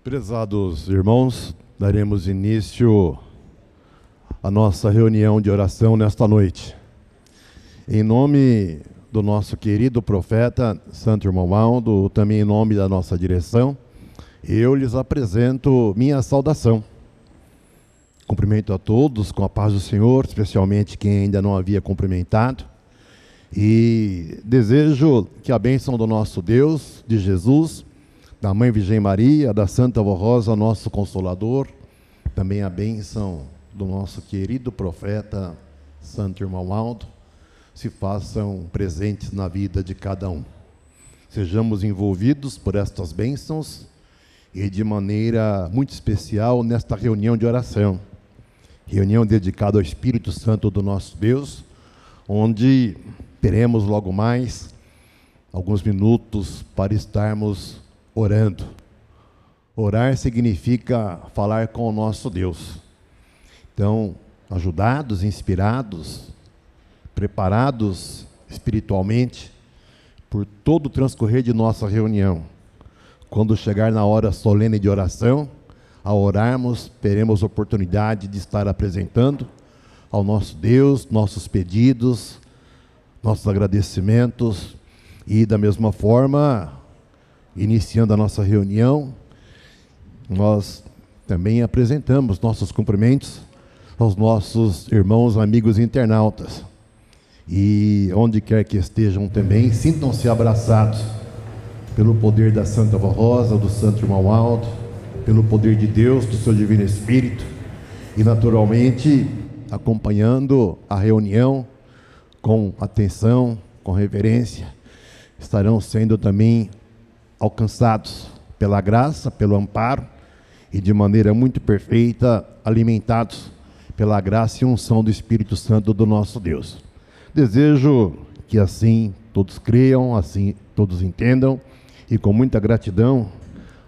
Prezados irmãos, daremos início à nossa reunião de oração nesta noite. Em nome do nosso querido profeta, Santo Irmão Aldo, também em nome da nossa direção, eu lhes apresento minha saudação. Cumprimento a todos com a paz do Senhor, especialmente quem ainda não havia cumprimentado, e desejo que a bênção do nosso Deus, de Jesus, da Mãe Virgem Maria, da Santa Vó Rosa, nosso Consolador, também a bênção do nosso querido profeta, Santo Irmão Aldo, se façam presentes na vida de cada um. Sejamos envolvidos por estas bênçãos e de maneira muito especial nesta reunião de oração. Reunião dedicada ao Espírito Santo do nosso Deus, onde teremos logo mais alguns minutos para estarmos orando. Orar significa falar com o nosso Deus. Então, ajudados, inspirados, preparados espiritualmente por todo o transcorrer de nossa reunião. Quando chegar na hora solene de oração, ao orarmos, teremos oportunidade de estar apresentando ao nosso Deus nossos pedidos, nossos agradecimentos e, da mesma forma, iniciando a nossa reunião, nós também apresentamos nossos cumprimentos aos nossos irmãos, amigos internautas. E onde quer que estejam também, sintam-se abraçados pelo poder da Santa Vó Rosa, do Santo Irmão Aldo, pelo poder de Deus, do seu Divino Espírito, e naturalmente acompanhando a reunião com atenção, com reverência, estarão sendo também alcançados pela graça, pelo amparo e de maneira muito perfeita alimentados pela graça e unção do Espírito Santo do nosso Deus. Desejo que assim todos creiam, assim todos entendam, e com muita gratidão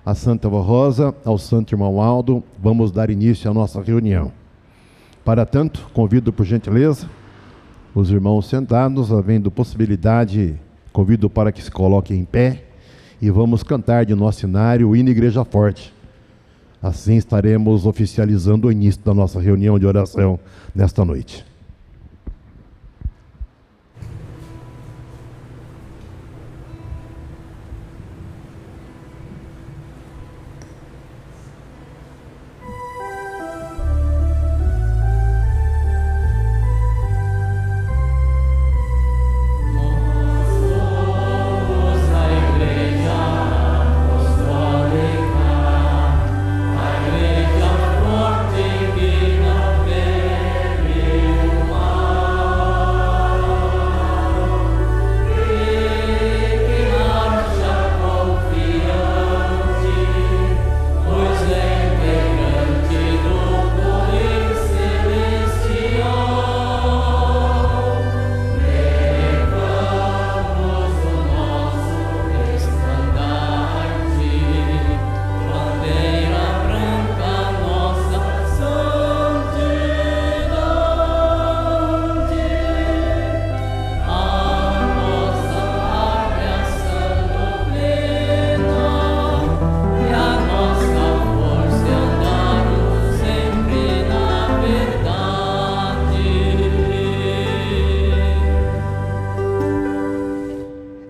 à Santa Vó Rosa, ao Santo Irmão Aldo, vamos dar início à nossa reunião. Para tanto, convido por gentileza os irmãos sentados, havendo possibilidade, convido para que se coloquem em pé, e vamos cantar de nosso inário o hino Igreja Forte. Assim estaremos oficializando o início da nossa reunião de oração nesta noite.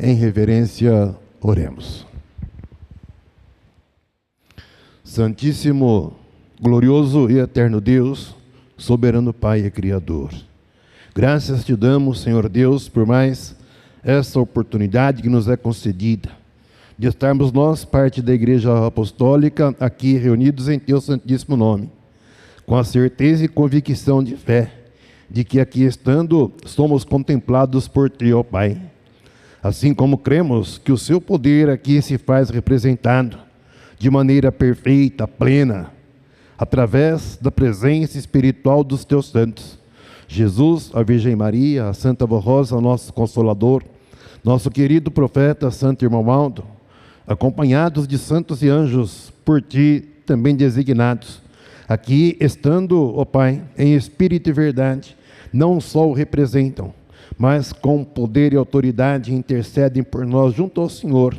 Em reverência, oremos. Santíssimo, glorioso e eterno Deus, soberano Pai e Criador, graças te damos, Senhor Deus, por mais essa oportunidade que nos é concedida, de estarmos nós, parte da Igreja Apostólica, aqui reunidos em teu santíssimo nome, com a certeza e convicção de fé, de que aqui estando, somos contemplados por ti, ó Pai. Assim como cremos que o seu poder aqui se faz representado de maneira perfeita, plena, através da presença espiritual dos teus santos, Jesus, a Virgem Maria, a Santa Vó Rosa, nosso Consolador, nosso querido profeta, Santo Irmão Aldo, acompanhados de santos e anjos, por ti também designados, aqui estando, ó Pai, em espírito e verdade, não só o representam, mas com poder e autoridade intercedem por nós junto ao Senhor,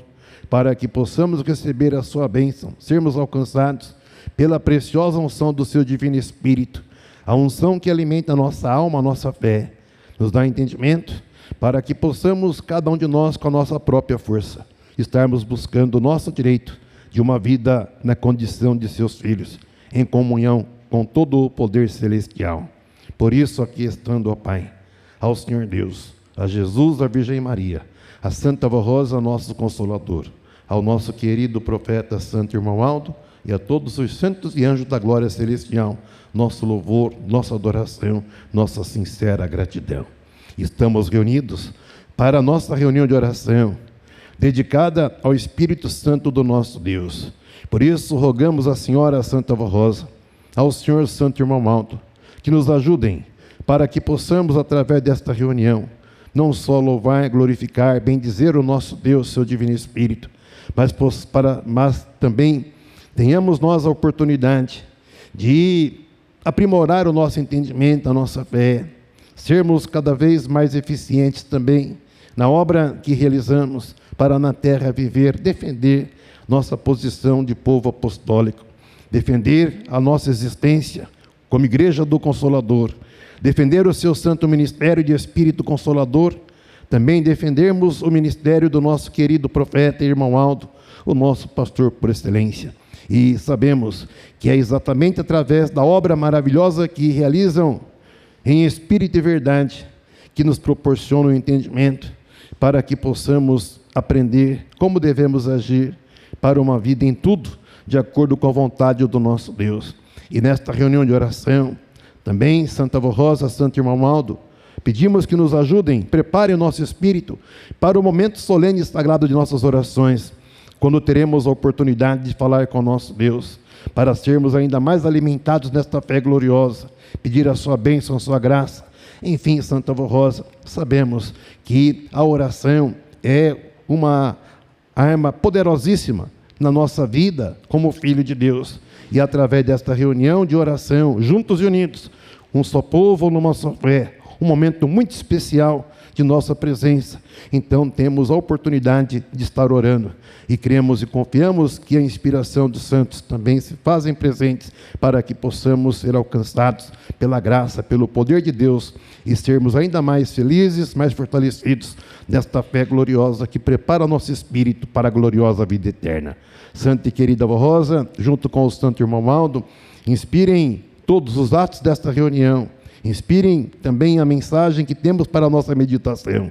para que possamos receber a sua bênção, sermos alcançados pela preciosa unção do seu Divino Espírito, a unção que alimenta a nossa alma, a nossa fé, nos dá entendimento, para que possamos, cada um de nós, com a nossa própria força, estarmos buscando o nosso direito de uma vida na condição de seus filhos, em comunhão com todo o poder celestial. Por isso, aqui estando, ó Pai, ao Senhor Deus, a Jesus, a Virgem Maria, a Santa Vó Rosa, nosso Consolador, ao nosso querido profeta Santo Irmão Aldo e a todos os santos e anjos da glória celestial, nosso louvor, nossa adoração, nossa sincera gratidão. Estamos reunidos para a nossa reunião de oração, dedicada ao Espírito Santo do nosso Deus. Por isso, rogamos à Senhora Santa Vó Rosa, ao Senhor Santo Irmão Aldo, que nos ajudem para que possamos, através desta reunião, não só louvar, glorificar, bendizer o nosso Deus, seu Divino Espírito, mas também tenhamos nós a oportunidade de aprimorar o nosso entendimento, a nossa fé, sermos cada vez mais eficientes também na obra que realizamos para na terra viver, defender nossa posição de povo apostólico, defender a nossa existência como Igreja do Consolador, defender o seu santo ministério de Espírito Consolador, também defendermos o ministério do nosso querido profeta Irmão Aldo, o nosso pastor por excelência. E sabemos que é exatamente através da obra maravilhosa que realizam em espírito e verdade que nos proporciona o entendimento para que possamos aprender como devemos agir para uma vida em tudo de acordo com a vontade do nosso Deus. E nesta reunião de oração, também Santa Vó Rosa, Santo Irmão Aldo, pedimos que nos ajudem, preparem o nosso espírito para o momento solene e sagrado de nossas orações, quando teremos a oportunidade de falar com o nosso Deus, para sermos ainda mais alimentados nesta fé gloriosa, pedir a sua bênção, a sua graça. Enfim, Santa Vó Rosa, sabemos que a oração é uma arma poderosíssima na nossa vida como filho de Deus. E através desta reunião de oração, juntos e unidos, um só povo numa só fé, um momento muito especial de nossa presença. Então temos a oportunidade de estar orando e cremos e confiamos que a inspiração dos santos também se fazem presentes para que possamos ser alcançados pela graça, pelo poder de Deus e sermos ainda mais felizes, mais fortalecidos nesta fé gloriosa que prepara nosso espírito para a gloriosa vida eterna. Santa e querida Vó Rosa, junto com o Santo Irmão Aldo, inspirem todos os atos desta reunião, inspirem também a mensagem que temos para a nossa meditação.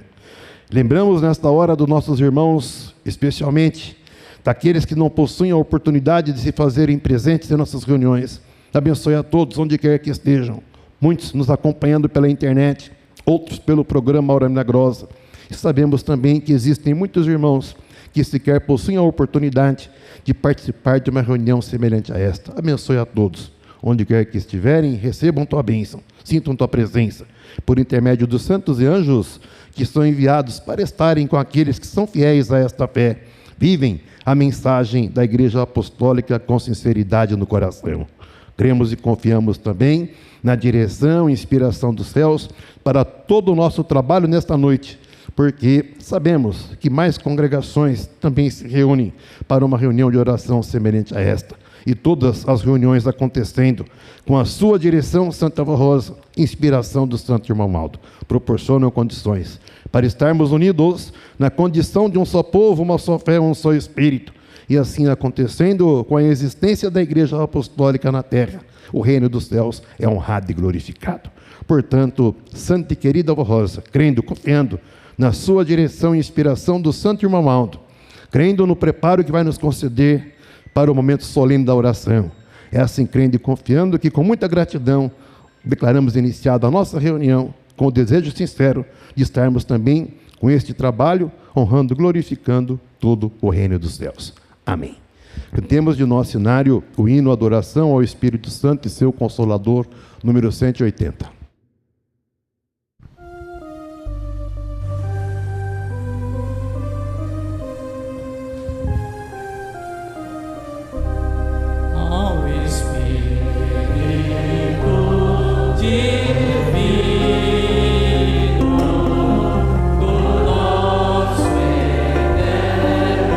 Lembramos nesta hora dos nossos irmãos, especialmente daqueles que não possuem a oportunidade de se fazerem presentes em nossas reuniões. Abençoe a todos, onde quer que estejam. Muitos nos acompanhando pela internet, outros pelo programa Hora Milagrosa. E sabemos também que existem muitos irmãos que sequer possuem a oportunidade de participar de uma reunião semelhante a esta. Abençoe a todos. Onde quer que estiverem, recebam tua bênção, sintam tua presença, por intermédio dos santos e anjos que são enviados para estarem com aqueles que são fiéis a esta fé, vivem a mensagem da Igreja Apostólica com sinceridade no coração. Cremos e confiamos também na direção e inspiração dos céus para todo o nosso trabalho nesta noite, porque sabemos que mais congregações também se reúnem para uma reunião de oração semelhante a esta. E todas as reuniões acontecendo com a sua direção, Santa Vó Rosa, inspiração do Santo Irmão Aldo, proporcionam condições para estarmos unidos na condição de um só povo, uma só fé, um só Espírito. E assim acontecendo com a existência da Igreja Apostólica na terra, o reino dos céus é honrado e glorificado. Portanto, Santa e querida Vó Rosa, crendo, confiando na sua direção e inspiração do Santo Irmão Aldo, crendo no preparo que vai nos conceder para o momento solene da oração. É assim, crendo e confiando, que com muita gratidão declaramos iniciada a nossa reunião com o desejo sincero de estarmos também com este trabalho, honrando, glorificando todo o reino dos céus. Amém. Cantemos de nosso cenário o hino Adoração ao Espírito Santo e seu Consolador, número 180. Divino do nosso eterno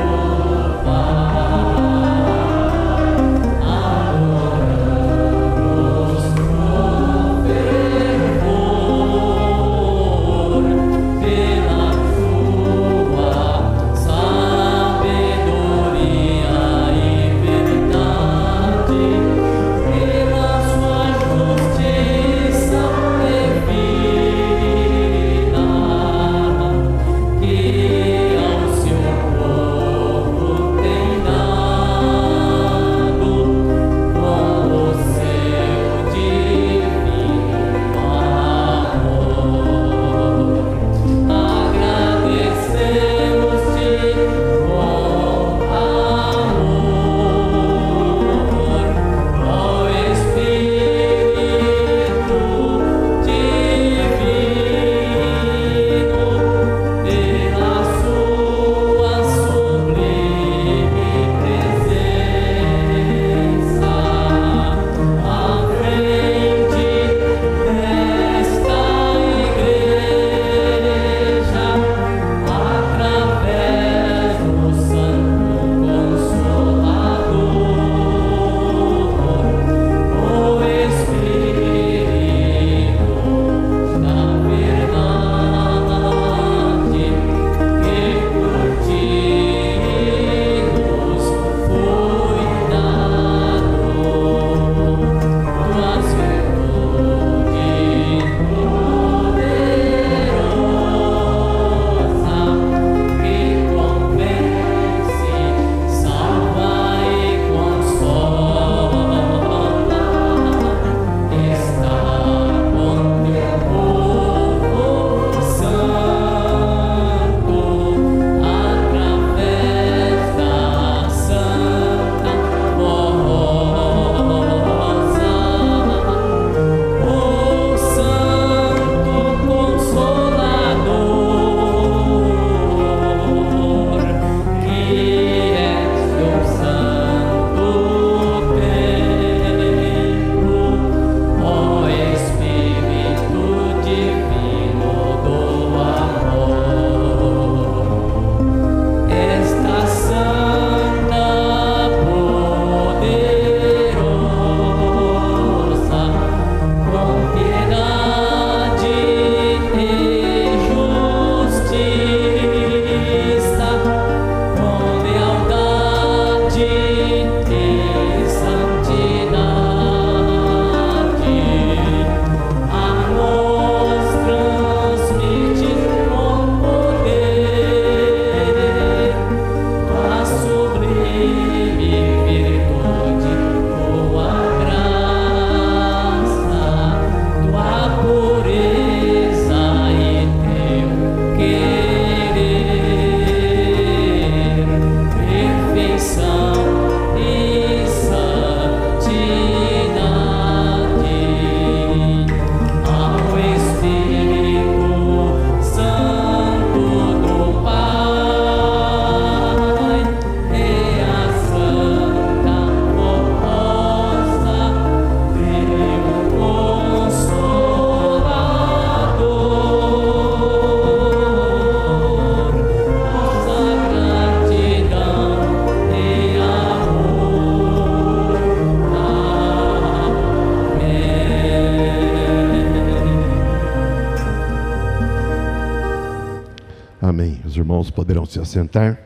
irmãos poderão se assentar.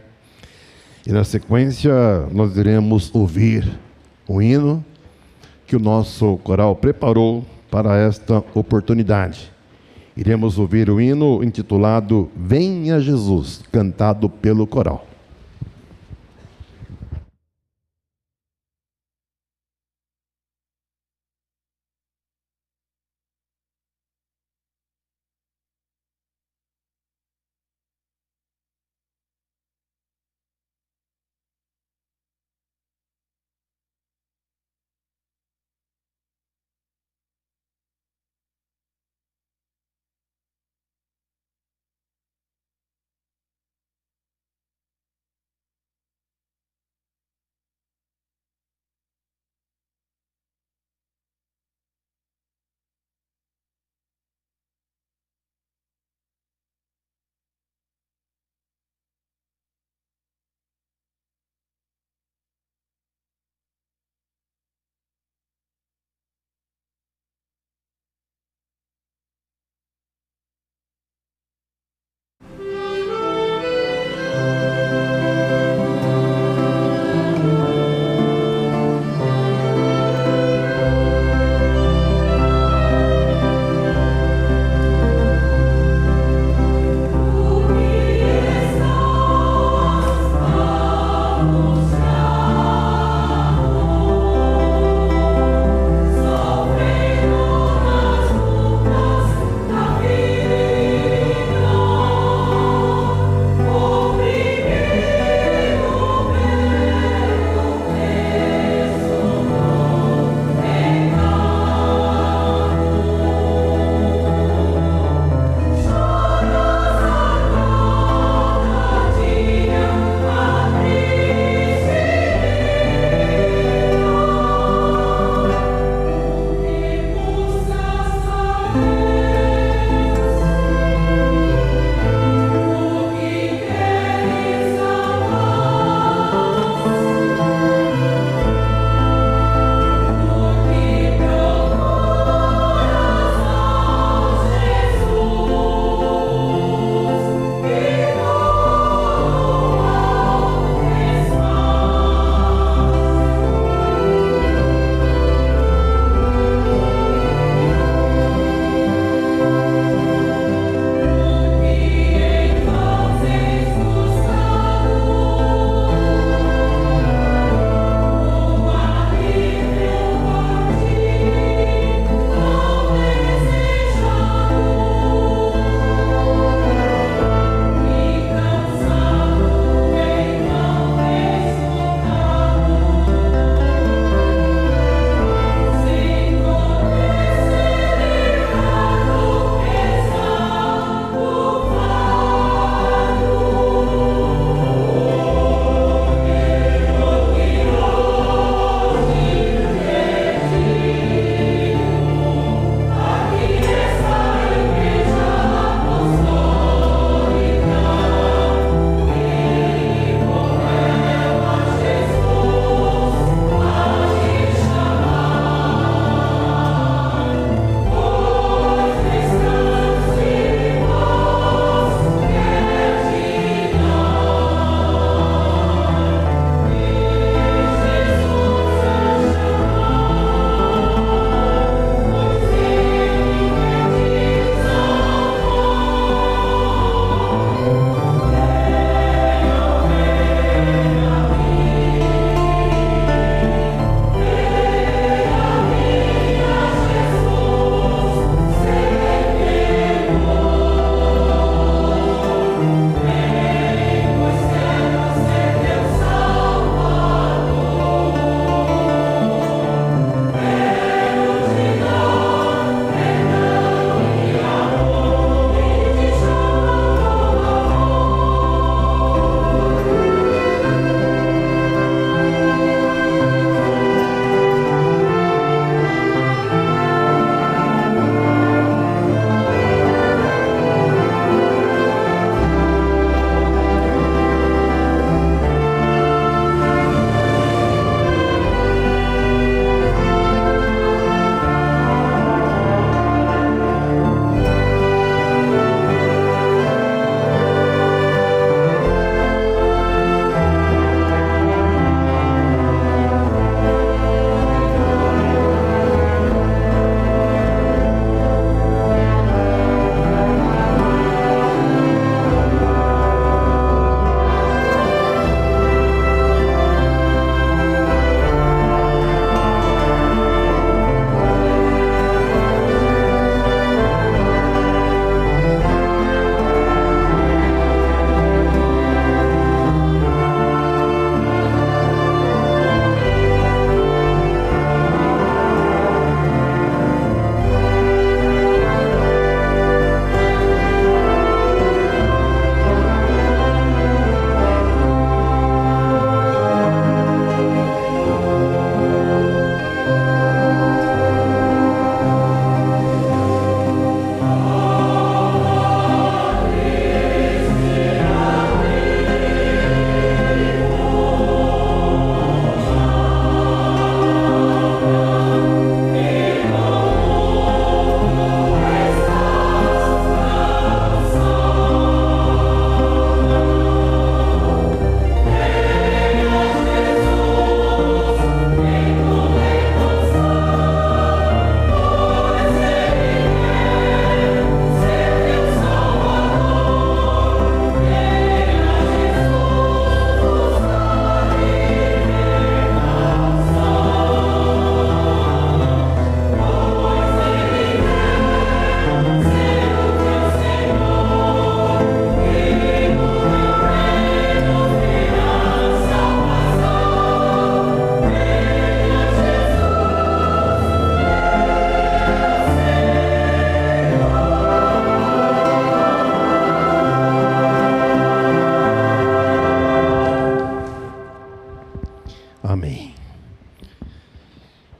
E na sequência nós iremos ouvir o hino que o nosso coral preparou para esta oportunidade. Iremos ouvir o hino intitulado Venha Jesus, cantado pelo coral.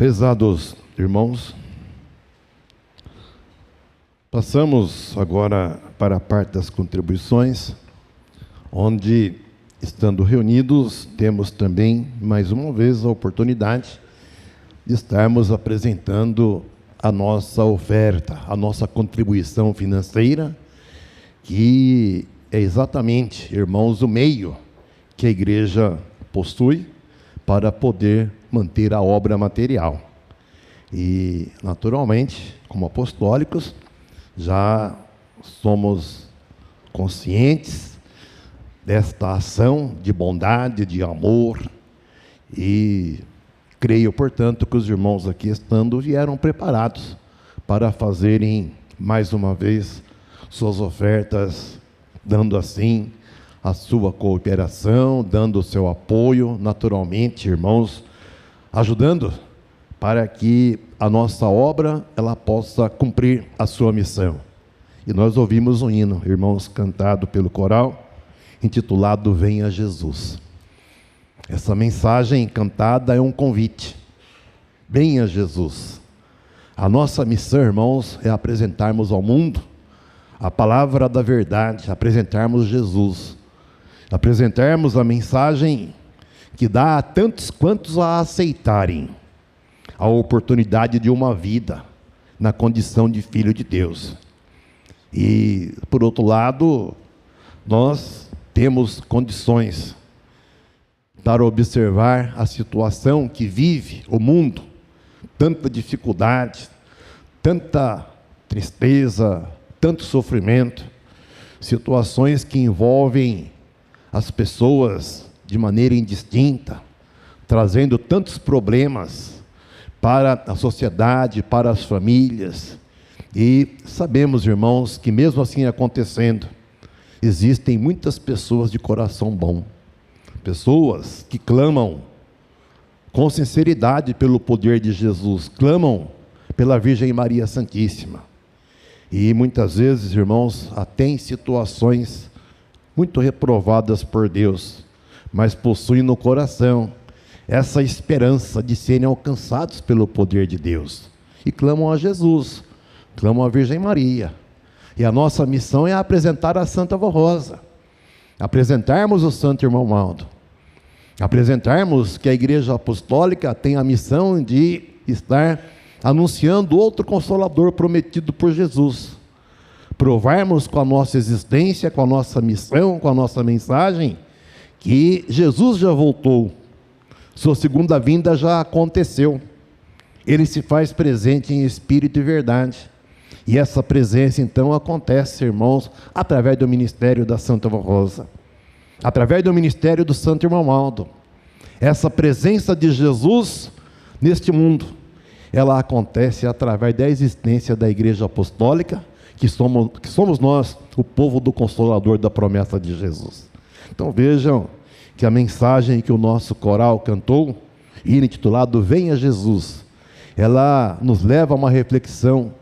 Prezados irmãos, passamos agora para a parte das contribuições, onde, estando reunidos, temos também, mais uma vez, a oportunidade de estarmos apresentando a nossa oferta, a nossa contribuição financeira, que é exatamente, irmãos, o meio que a igreja possui para poder manter a obra material. E, naturalmente, como apostólicos, já somos conscientes desta ação de bondade, de amor, e creio, portanto, que os irmãos aqui estando vieram preparados para fazerem, mais uma vez, suas ofertas, dando assim a sua cooperação, dando o seu apoio, naturalmente, irmãos, ajudando para que a nossa obra ela possa cumprir a sua missão. E nós ouvimos um hino, irmãos, cantado pelo coral, intitulado Venha Jesus. Essa mensagem cantada é um convite. Venha Jesus. A nossa missão, irmãos, é apresentarmos ao mundo a palavra da verdade, apresentarmos Jesus, apresentarmos a mensagem que dá a tantos quantos a aceitarem a oportunidade de uma vida na condição de filho de Deus. E, por outro lado, nós temos condições para observar a situação que vive o mundo, tanta dificuldade, tanta tristeza, tanto sofrimento, situações que envolvem as pessoas de maneira indistinta, trazendo tantos problemas para a sociedade, para as famílias. E sabemos, irmãos, que mesmo assim acontecendo, existem muitas pessoas de coração bom, pessoas que clamam com sinceridade pelo poder de Jesus, clamam pela Virgem Maria Santíssima. E muitas vezes, irmãos, até em situações muito reprovadas por Deus, mas possuem no coração essa esperança de serem alcançados pelo poder de Deus. E clamam a Jesus, clamam a Virgem Maria. E a nossa missão é apresentar a Santa Vó Rosa, apresentarmos o Santo Irmão Aldo, apresentarmos que a Igreja Apostólica tem a missão de estar anunciando outro Consolador prometido por Jesus. Provarmos com a nossa existência, com a nossa missão, com a nossa mensagem, que Jesus já voltou, sua segunda vinda já aconteceu. Ele se faz presente em espírito e verdade. E essa presença, então, acontece, irmãos, através do ministério da Santa Vó Rosa, através do ministério do Santo Irmão Aldo. Essa presença de Jesus neste mundo, ela acontece através da existência da Igreja Apostólica, que somos nós, o povo do Consolador da promessa de Jesus. Então vejam que a mensagem que o nosso coral cantou, intitulado Venha Jesus, ela nos leva a uma reflexão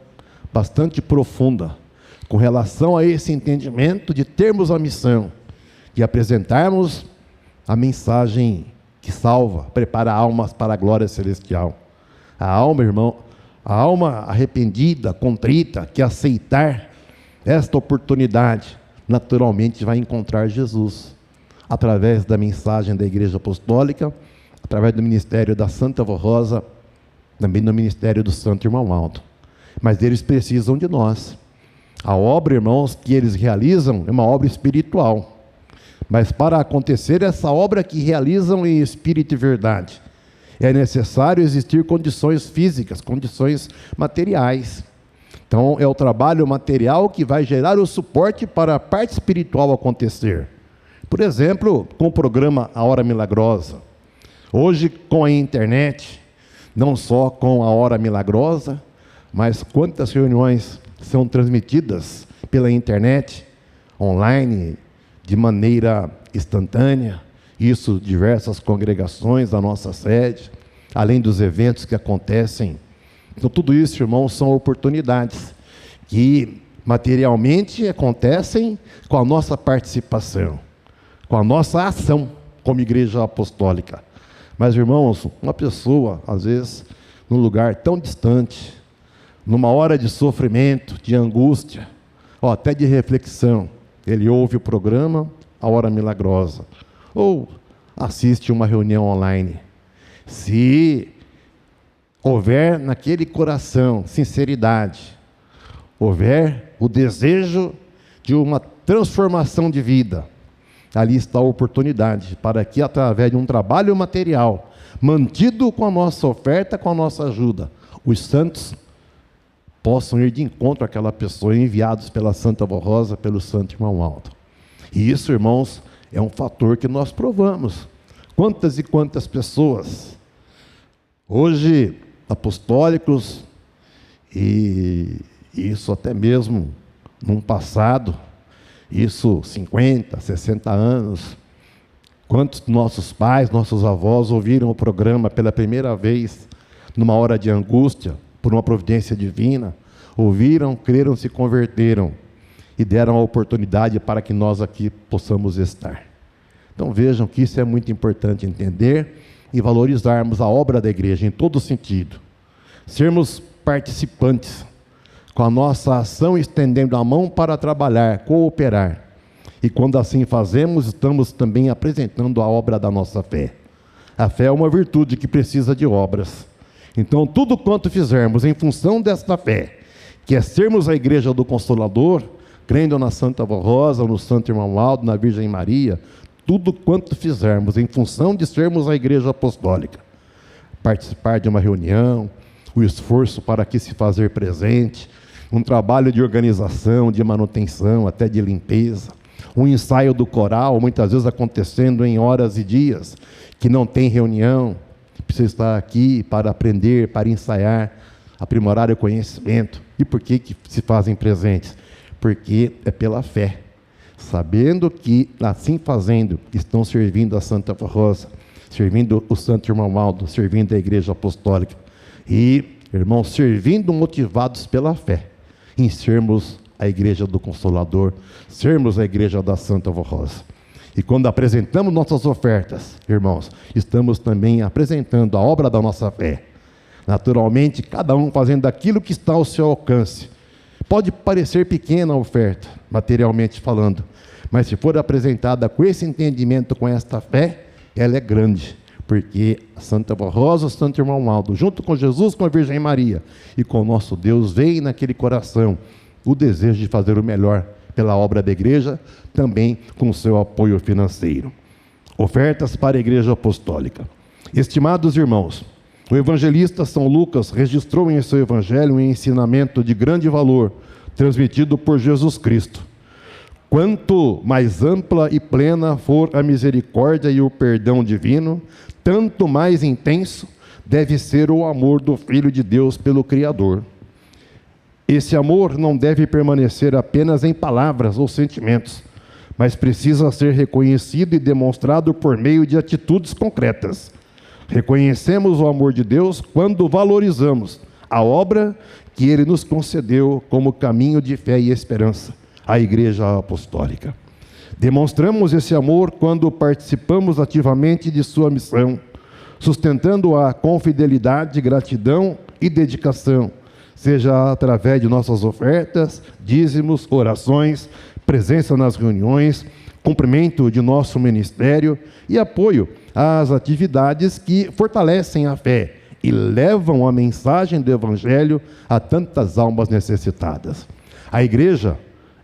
bastante profunda com relação a esse entendimento de termos a missão de apresentarmos a mensagem que salva, prepara almas para a glória celestial. A alma, irmão, a alma arrependida, contrita, que aceitar esta oportunidade, naturalmente vai encontrar Jesus, através da mensagem da Igreja Apostólica, através do ministério da Santa Vó Rosa, também do ministério do Santo Irmão Aldo. Mas eles precisam de nós. A obra, irmãos, que eles realizam é uma obra espiritual. Mas para acontecer essa obra que realizam em espírito e verdade, é necessário existir condições físicas, condições materiais. Então, é o trabalho material que vai gerar o suporte para a parte espiritual acontecer. Por exemplo, com o programa A Hora Milagrosa. Hoje, com a internet, não só com a Hora Milagrosa, mas quantas reuniões são transmitidas pela internet, online, de maneira instantânea, isso diversas congregações da nossa sede, além dos eventos que acontecem. Então tudo isso, irmãos, são oportunidades que materialmente acontecem com a nossa participação, com a nossa ação como Igreja Apostólica. Mas, irmãos, uma pessoa, às vezes, num lugar tão distante, numa hora de sofrimento, de angústia, ou até de reflexão, ele ouve o programa A Hora Milagrosa, ou assiste uma reunião online. Se houver naquele coração sinceridade, houver o desejo de uma transformação de vida, ali está a oportunidade para que, através de um trabalho material, mantido com a nossa oferta, com a nossa ajuda, os santos possam ir de encontro àquela pessoa, enviados pela Santa Avó Rosa, pelo Santo Irmão Aldo. E isso, irmãos, é um fator que nós provamos. Quantas e quantas pessoas, hoje, apostólicos, e isso até mesmo num passado, isso 50, 60 anos, quantos nossos pais, nossos avós ouviram o programa pela primeira vez, numa hora de angústia, por uma providência divina, ouviram, creram, se converteram e deram a oportunidade para que nós aqui possamos estar. Então vejam que isso é muito importante entender e valorizarmos a obra da igreja em todo sentido. Sermos participantes, com a nossa ação estendendo a mão para trabalhar, cooperar. E quando assim fazemos, estamos também apresentando a obra da nossa fé. A fé é uma virtude que precisa de obras. Então, tudo quanto fizermos em função desta fé, que é sermos a igreja do Consolador, crendo na Santa Avó Rosa, no Santo Irmão Aldo, na Virgem Maria, tudo quanto fizermos em função de sermos a igreja apostólica, participar de uma reunião, o esforço para aqui se fazer presente, um trabalho de organização, de manutenção, até de limpeza, um ensaio do coral, muitas vezes acontecendo em horas e dias, que não tem reunião, precisa estar aqui para aprender, para ensaiar, aprimorar o conhecimento. E por que se fazem presentes? Porque é pela fé, sabendo que, assim fazendo, estão servindo a Santa Avó Rosa, servindo o Santo Irmão Aldo, servindo a Igreja Apostólica. E, irmãos, servindo motivados pela fé, em sermos a Igreja do Consolador, sermos a Igreja da Santa Avó Rosa. E quando apresentamos nossas ofertas, irmãos, estamos também apresentando a obra da nossa fé. Naturalmente, cada um fazendo aquilo que está ao seu alcance. Pode parecer pequena a oferta, materialmente falando, mas se for apresentada com esse entendimento, com esta fé, ela é grande, porque a Santa Avó Rosa, o Santo Irmão Aldo, junto com Jesus, com a Virgem Maria e com o nosso Deus, veem naquele coração o desejo de fazer o melhor pela obra da igreja, também com o seu apoio financeiro. Ofertas para a Igreja Apostólica. Estimados irmãos, o evangelista São Lucas registrou em seu evangelho um ensinamento de grande valor, transmitido por Jesus Cristo. Quanto mais ampla e plena for a misericórdia e o perdão divino, tanto mais intenso deve ser o amor do Filho de Deus pelo Criador. Esse amor não deve permanecer apenas em palavras ou sentimentos, mas precisa ser reconhecido e demonstrado por meio de atitudes concretas. Reconhecemos o amor de Deus quando valorizamos a obra que Ele nos concedeu como caminho de fé e esperança, a Igreja Apostólica. Demonstramos esse amor quando participamos ativamente de sua missão, sustentando-a com fidelidade, gratidão e dedicação, seja através de nossas ofertas, dízimos, orações, presença nas reuniões, cumprimento de nosso ministério e apoio às atividades que fortalecem a fé e levam a mensagem do Evangelho a tantas almas necessitadas. A igreja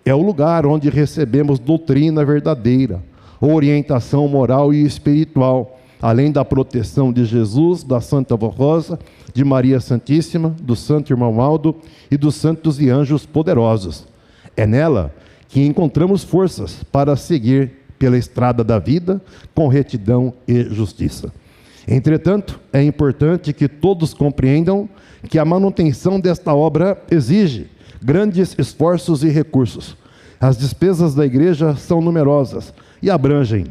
é o lugar onde recebemos doutrina verdadeira, orientação moral e espiritual, além da proteção de Jesus, da Santa Avó Rosa, de Maria Santíssima, do Santo Irmão Aldo e dos santos e anjos poderosos. É nela que encontramos forças para seguir pela estrada da vida com retidão e justiça. Entretanto, é importante que todos compreendam que a manutenção desta obra exige grandes esforços e recursos. As despesas da igreja são numerosas e abrangem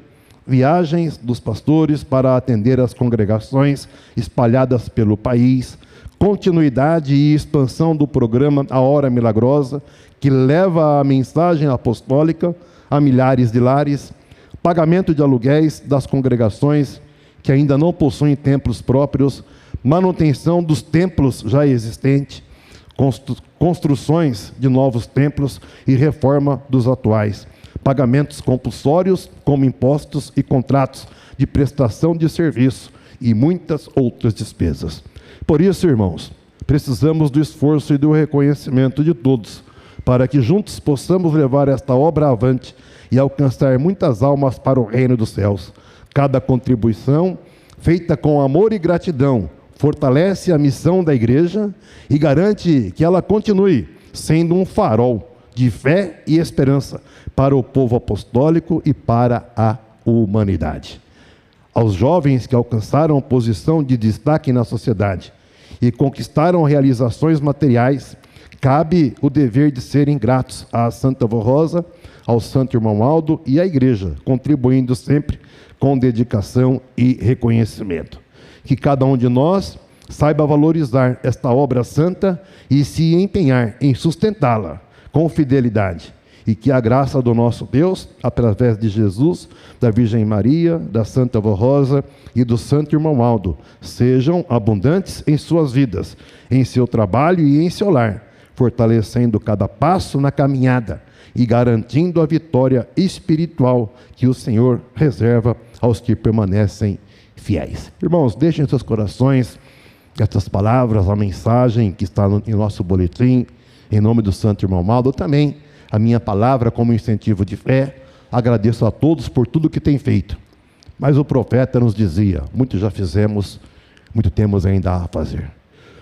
viagens dos pastores para atender as congregações espalhadas pelo país, continuidade e expansão do programa A Hora Milagrosa, que leva a mensagem apostólica a milhares de lares, pagamento de aluguéis das congregações que ainda não possuem templos próprios manutenção dos templos já existentes, construções de novos templos e reforma dos atuais, pagamentos compulsórios como impostos e contratos de prestação de serviço e muitas outras despesas. Por isso, irmãos, precisamos do esforço e do reconhecimento de todos, para que juntos possamos levar esta obra avante e alcançar muitas almas para o reino dos céus. Cada contribuição, feita com amor e gratidão, fortalece a missão da igreja e garante que ela continue sendo um farol de fé e esperança para o povo apostólico e para a humanidade. Aos jovens que alcançaram posição de destaque na sociedade e conquistaram realizações materiais, cabe o dever de serem gratos à Santa Avó Rosa, ao Santo Irmão Aldo e à Igreja, contribuindo sempre com dedicação e reconhecimento. Que cada um de nós saiba valorizar esta obra santa e se empenhar em sustentá-la com fidelidade. E que a graça do nosso Deus, através de Jesus, da Virgem Maria, da Santa Avó Rosa e do Santo Irmão Aldo, sejam abundantes em suas vidas, em seu trabalho e em seu lar, fortalecendo cada passo na caminhada e garantindo a vitória espiritual que o Senhor reserva aos que permanecem fiéis. Irmãos, deixem em seus corações estas palavras, a mensagem que está em nosso boletim, em nome do Santo Irmão Aldo, também a minha palavra como incentivo de fé. Agradeço a todos por tudo que têm feito. Mas o profeta nos dizia, muito já fizemos, muito temos ainda a fazer.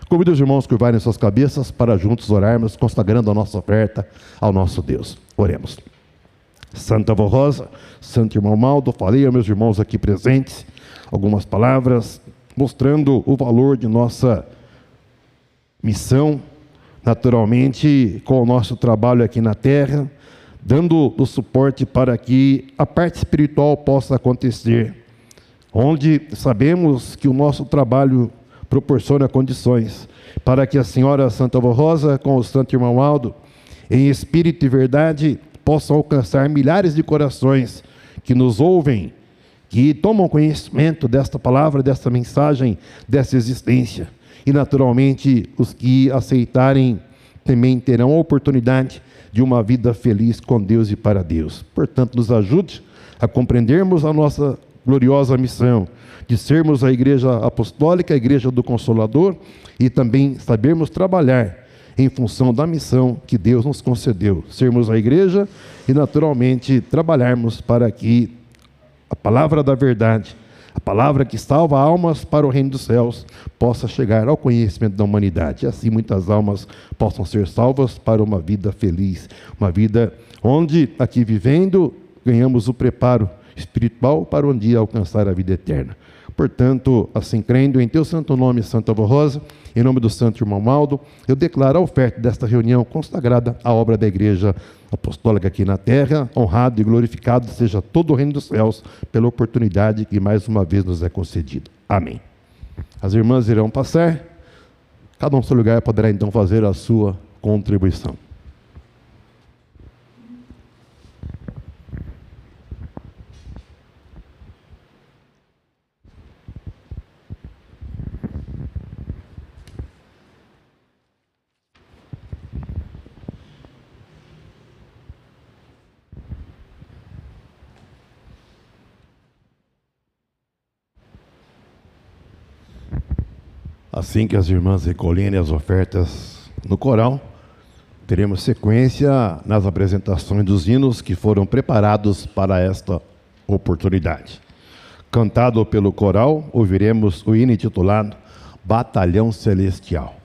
Convido os irmãos a curvarem suas cabeças para juntos orarmos, consagrando a nossa oferta ao nosso Deus. Oremos. Santa Avó Rosa, Santo Irmão Aldo, falei aos meus irmãos aqui presentes algumas palavras, mostrando o valor de nossa missão, naturalmente com o nosso trabalho aqui na terra, dando o suporte para que a parte espiritual possa acontecer, onde sabemos que o nosso trabalho proporciona condições para que a senhora Santa Avó Rosa, com o Santo Irmão Aldo, em espírito e verdade, possam alcançar milhares de corações que nos ouvem, que tomam conhecimento desta palavra, desta mensagem, dessa existência. E, naturalmente, os que aceitarem também terão a oportunidade de uma vida feliz com Deus e para Deus. Portanto, nos ajude a compreendermos a nossa gloriosa missão de sermos a Igreja Apostólica, a Igreja do Consolador, e também sabermos trabalhar em função da missão que Deus nos concedeu. Sermos a Igreja e, naturalmente, trabalharmos para que a palavra da verdade, a palavra que salva almas para o reino dos céus, possa chegar ao conhecimento da humanidade. E assim muitas almas possam ser salvas para uma vida feliz, uma vida onde, aqui vivendo, ganhamos o preparo espiritual para um dia alcançar a vida eterna. Portanto, assim crendo em teu santo nome, Santa Avó Rosa, em nome do Santo Irmão Aldo, eu declaro a oferta desta reunião consagrada à obra da Igreja Apostólica aqui na terra. Honrado e glorificado seja todo o reino dos céus pela oportunidade que mais uma vez nos é concedida. Amém. As irmãs irão passar, cada um no seu lugar poderá então fazer a sua contribuição. Assim que as irmãs recolherem as ofertas no coral, teremos sequência nas apresentações dos hinos que foram preparados para esta oportunidade. Cantado pelo coral, ouviremos o hino intitulado Batalhão Celestial.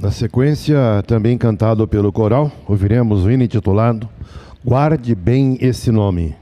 Na sequência, também cantado pelo coral, ouviremos o hino intitulado Guarde Bem Esse Nome.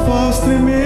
Faz tremer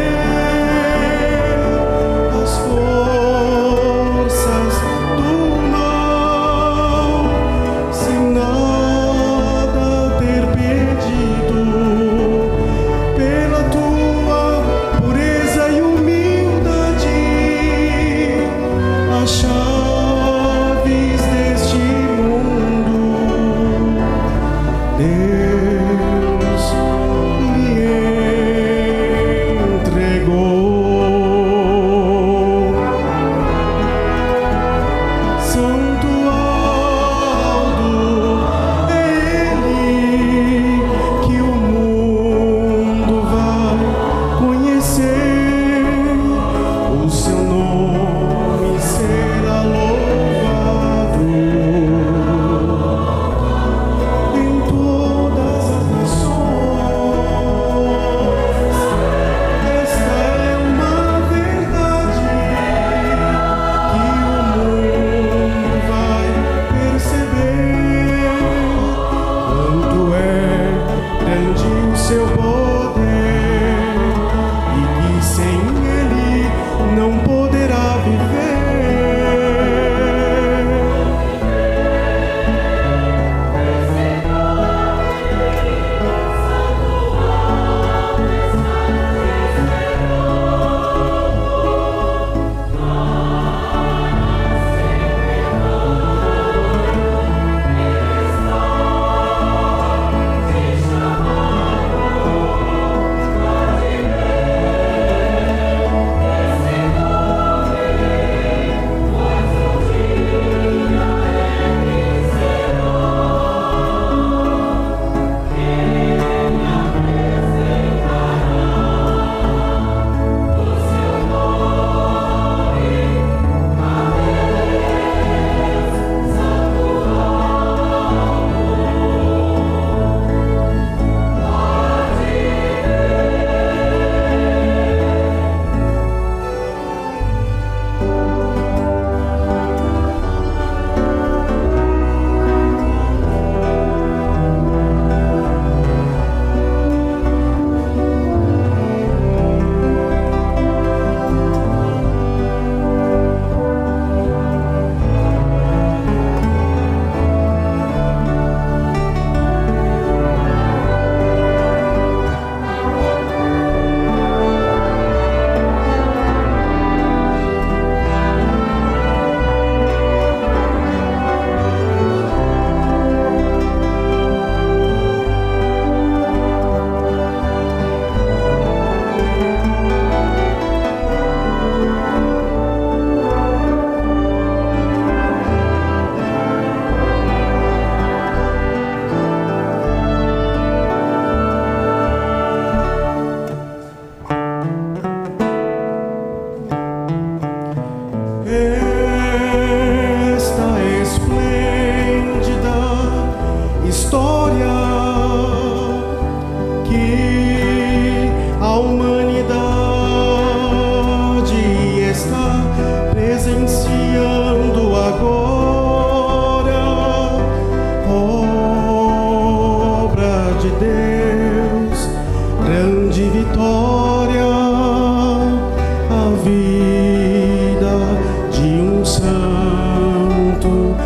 de um santo,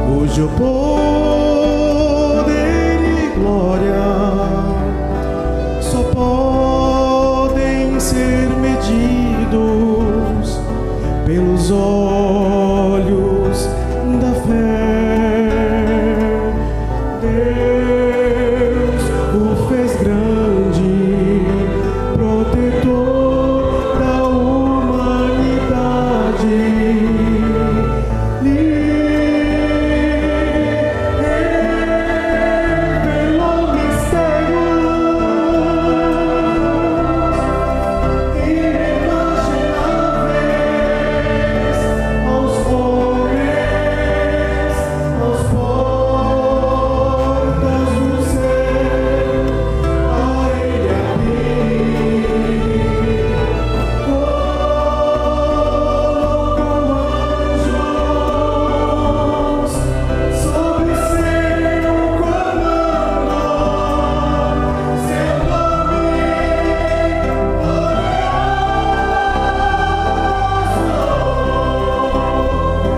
cujo poder e glória só podem ser medidos pelos olhos da fé. Deus o fez grande, protetor da humanidade. Revelou mistérios inimagináveis aos homens, aos portas do céu, a Ele anjos sob seu comando, seu nome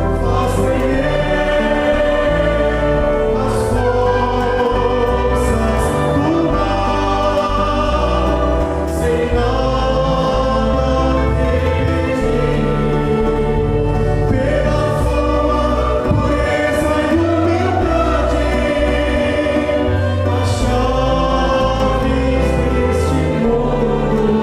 faz tremer as forças do mal, sem nada pedir, pela fama, pureza e humildade, as chaves deste mundo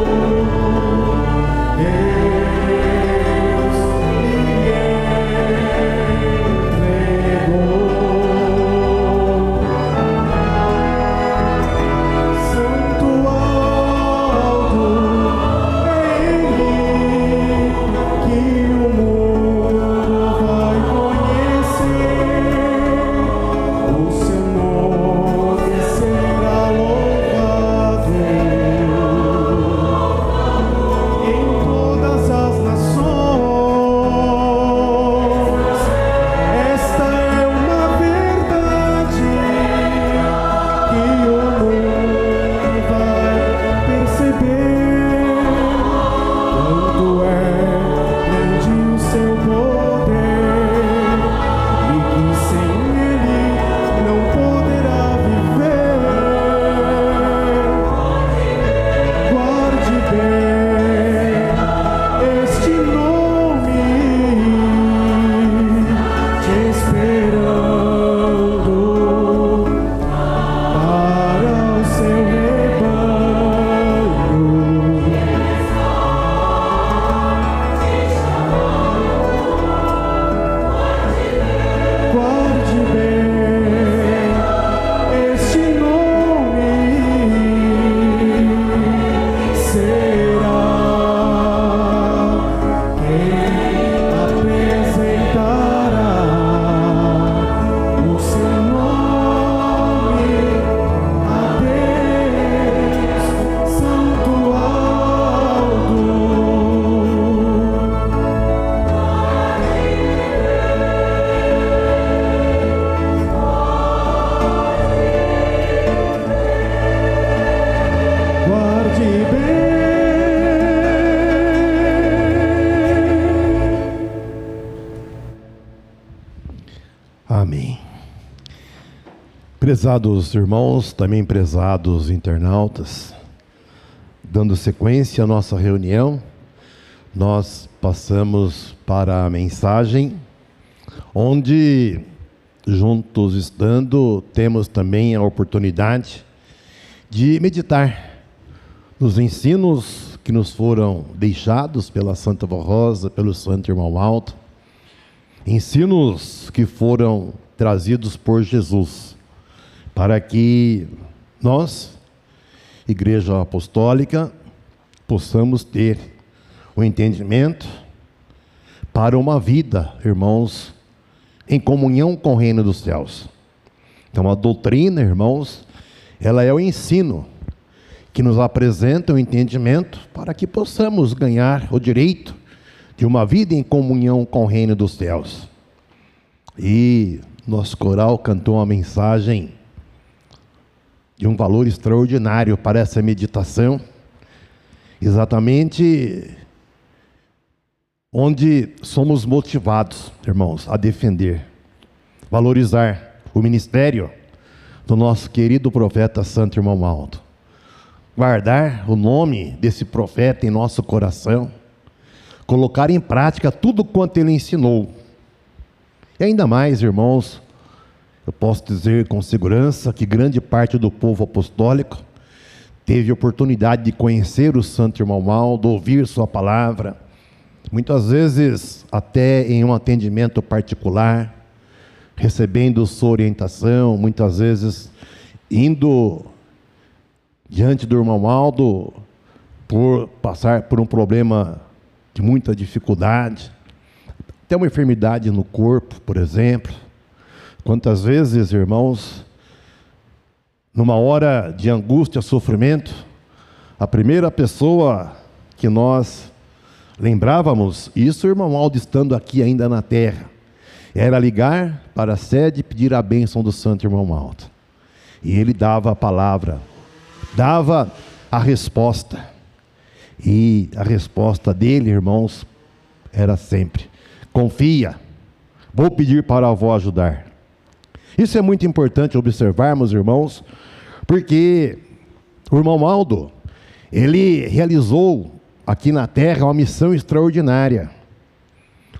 Deus lhe entregou. Santo alto é Ele que o mundo vai conhecer, o seu nome será louvado em todas as nações. Esta é uma verdade que o mundo vai perceber. Tanto é grande o seu poder e que sem ele não poderá viver. Guarde bem este nome, te esperando para o seu rebanho. Guarde bem este nome, será quem apresentará o seu nome a Deus, Santo alto. Guarde bem. Amém. Prezados irmãos, também prezados internautas, dando sequência à nossa reunião, nós passamos para a mensagem, onde, juntos estando, temos também a oportunidade de meditar nos ensinos que nos foram deixados pela Santa Vó Rosa, pelo Santo Irmão Alto, ensinos que foram trazidos por Jesus, para que nós, Igreja Apostólica, possamos ter o entendimento para uma vida, irmãos, em comunhão com o reino dos céus. Então a doutrina, irmãos, ela é o ensino que nos apresenta o entendimento para que possamos ganhar o direito de uma vida em comunhão com o reino dos céus. E nosso coral cantou uma mensagem de um valor extraordinário para essa meditação, exatamente onde somos motivados, irmãos, a defender, valorizar o ministério do nosso querido profeta Santo Irmão Aldo, guardar o nome desse profeta em nosso coração, colocar em prática tudo quanto ele ensinou. E ainda mais, irmãos, eu posso dizer com segurança que grande parte do povo apostólico teve oportunidade de conhecer o Santo Irmão Aldo, ouvir sua palavra, muitas vezes até em um atendimento particular, recebendo sua orientação, muitas vezes indo diante do Irmão Aldo por passar por um problema de muita dificuldade, até uma enfermidade no corpo, por exemplo. Quantas vezes, irmãos, numa hora de angústia, sofrimento, a primeira pessoa que nós lembrávamos, isso o Irmão Aldo estando aqui ainda na terra, era ligar para a sede e pedir a bênção do Santo Irmão Aldo. E ele dava a palavra, dava a resposta. E a resposta dele, irmãos, era sempre: confia, vou pedir para a avó ajudar. Isso é muito importante observarmos, irmãos, porque o Irmão Aldo, ele realizou aqui na terra uma missão extraordinária.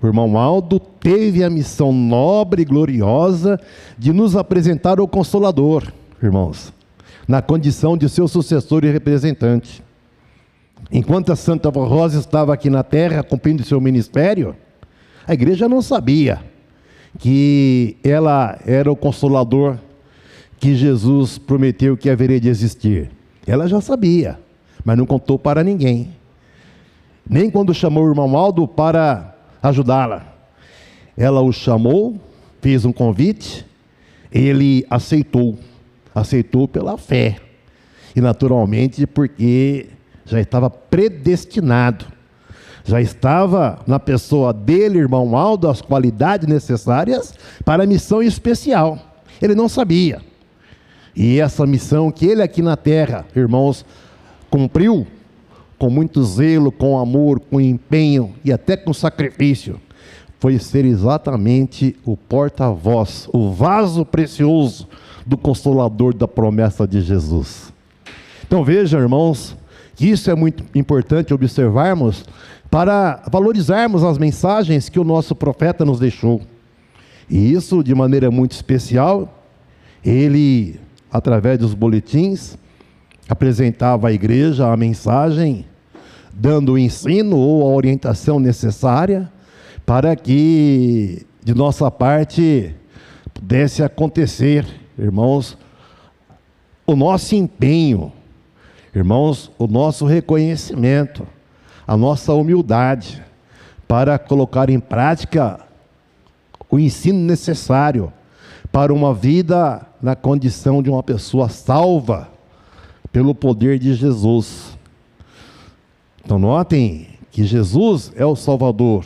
O Irmão Aldo teve a missão nobre e gloriosa de nos apresentar o Consolador, irmãos, na condição de seu sucessor e representante. Enquanto a Santa Avó Rosa estava aqui na terra cumprindo seu ministério, a igreja não sabia que ela era o Consolador que Jesus prometeu que haveria de existir. Ela já sabia, mas não contou para ninguém. Nem quando chamou o Irmão Aldo para ajudá-la. Ela o chamou, fez um convite, ele aceitou pela fé. E naturalmente porque já estava predestinado, já estava na pessoa dele, Irmão Aldo, as qualidades necessárias para a missão especial. Ele não sabia. E essa missão que ele aqui na terra, irmãos, cumpriu com muito zelo, com amor, com empenho e até com sacrifício, foi ser exatamente o porta-voz, o vaso precioso do Consolador da promessa de Jesus. Então vejam, irmãos, que isso é muito importante observarmos para valorizarmos as mensagens que o nosso profeta nos deixou. E isso de maneira muito especial, ele, através dos boletins, apresentava à igreja a mensagem, dando o ensino ou a orientação necessária para que de nossa parte pudesse acontecer, irmãos, o nosso empenho, irmãos, o nosso reconhecimento, a nossa humildade para colocar em prática o ensino necessário para uma vida na condição de uma pessoa salva pelo poder de Jesus. Então notem que Jesus é o Salvador.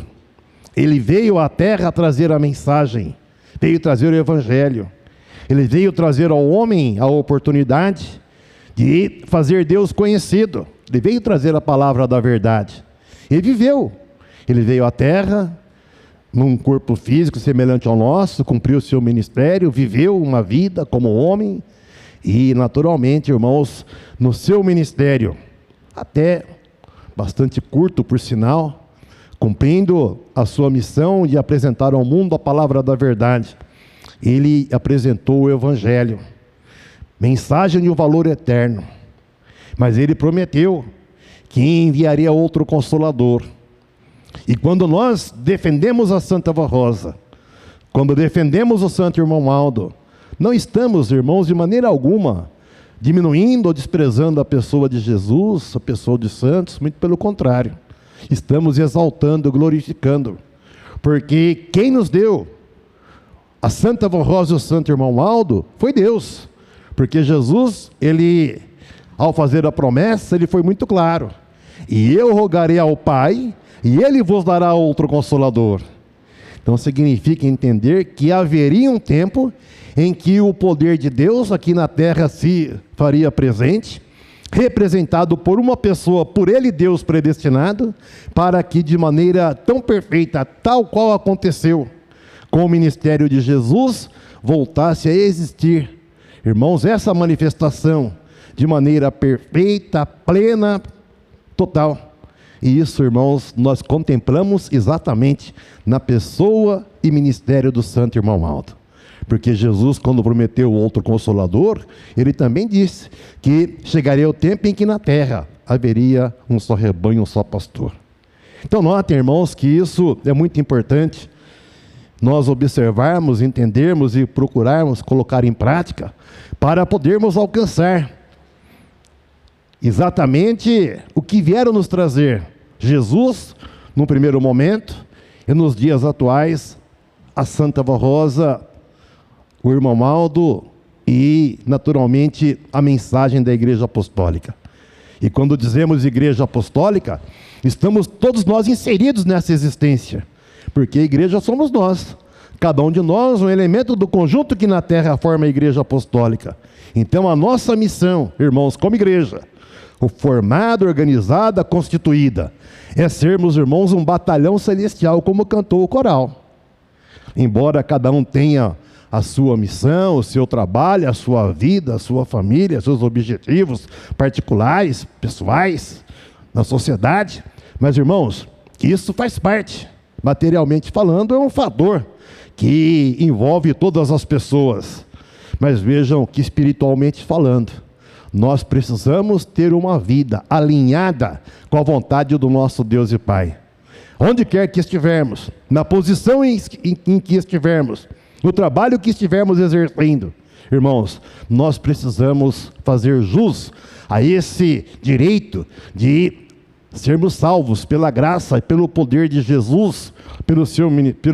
Ele veio à terra trazer a mensagem, veio trazer o Evangelho. Ele veio trazer ao homem a oportunidade de fazer Deus conhecido. Ele veio trazer a palavra da verdade. Ele viveu. Ele veio à terra num corpo físico semelhante ao nosso, cumpriu o seu ministério, viveu uma vida como homem. E naturalmente, irmãos, no seu ministério, até bastante curto por sinal, cumprindo a sua missão de apresentar ao mundo a palavra da verdade, ele apresentou o Evangelho, mensagem de um valor eterno. Mas ele prometeu que enviaria outro Consolador. E quando nós defendemos a Santa Avó Rosa, quando defendemos o Santo Irmão Aldo, não estamos, irmãos, de maneira alguma diminuindo ou desprezando a pessoa de Jesus, a pessoa de santos, muito pelo contrário. Estamos exaltando, glorificando, porque quem nos deu a Santa Avó Rosa e o Santo Irmão Aldo foi Deus. Porque Jesus, ele, ao fazer a promessa, ele foi muito claro: e eu rogarei ao Pai, e ele vos dará outro Consolador. Então significa entender que haveria um tempo em que o poder de Deus aqui na terra se faria presente, representado por uma pessoa, por ele Deus predestinado, para que de maneira tão perfeita, tal qual aconteceu com o ministério de Jesus, voltasse a existir. Irmãos, essa manifestação de maneira perfeita, plena, total. E isso, irmãos, nós contemplamos exatamente na pessoa e ministério do santo irmão Aldo. Porque Jesus, quando prometeu outro Consolador, ele também disse que chegaria o tempo em que na terra haveria um só rebanho, um só pastor. Então notem, irmãos, que isso é muito importante, nós observarmos, entendermos e procurarmos colocar em prática, para podermos alcançar exatamente o que vieram nos trazer Jesus, no primeiro momento, e nos dias atuais, a Santa Vó Rosa, o irmão Aldo e, naturalmente, a mensagem da Igreja Apostólica. E quando dizemos Igreja Apostólica, estamos todos nós inseridos nessa existência, porque a igreja somos nós, cada um de nós um elemento do conjunto que na terra forma a Igreja Apostólica. Então a nossa missão, irmãos, como igreja, formada, organizada, constituída, é sermos, irmãos, um batalhão celestial, como cantou o coral. Embora cada um tenha a sua missão, o seu trabalho, a sua vida, a sua família, seus objetivos particulares, pessoais, na sociedade. Mas, irmãos, isso faz parte, materialmente falando, é um fator que envolve todas as pessoas. Mas vejam que espiritualmente falando, nós precisamos ter uma vida alinhada com a vontade do nosso Deus e Pai. Onde quer que estivermos, na posição em que estivermos, no trabalho que estivermos exercendo, irmãos, nós precisamos fazer jus a esse direito de sermos salvos pela graça e pelo poder de Jesus,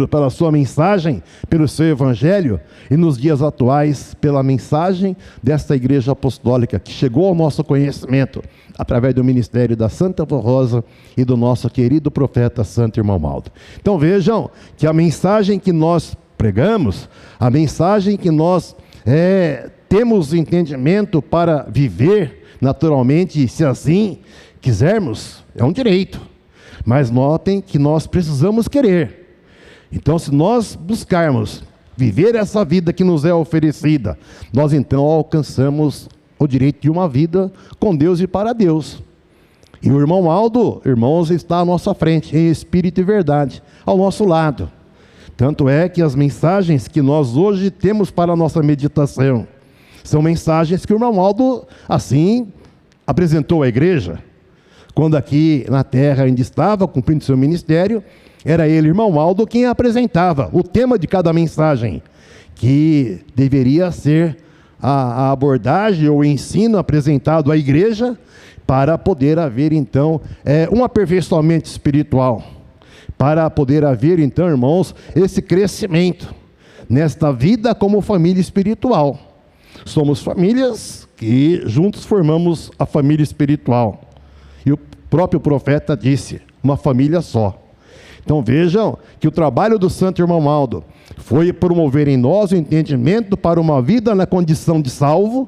pela sua mensagem, pelo seu evangelho, e nos dias atuais, pela mensagem desta Igreja Apostólica, que chegou ao nosso conhecimento, através do ministério da Santa Vó Rosa e do nosso querido profeta Santo Irmão Aldo. Então vejam que a mensagem que nós pregamos, a mensagem que nós temos entendimento para viver naturalmente, se assim quisermos, é um direito, mas notem que nós precisamos querer. Então, se nós buscarmos viver essa vida que nos é oferecida, nós então alcançamos o direito de uma vida com Deus e para Deus. E o irmão Aldo, irmãos, está à nossa frente, em espírito e verdade, ao nosso lado. Tanto é que as mensagens que nós hoje temos para a nossa meditação são mensagens que o irmão Aldo, assim, apresentou à igreja. Quando aqui na terra ainda estava cumprindo seu ministério, era ele, irmão Aldo, quem apresentava o tema de cada mensagem, que deveria ser a abordagem ou o ensino apresentado à igreja, para poder haver então um aperfeiçoamento espiritual, para poder haver então, irmãos, esse crescimento nesta vida como família espiritual. Somos famílias que juntos formamos a família espiritual. E o próprio profeta disse, uma família só. Então vejam que o trabalho do Santo Irmão Aldo foi promover em nós o entendimento para uma vida na condição de salvo,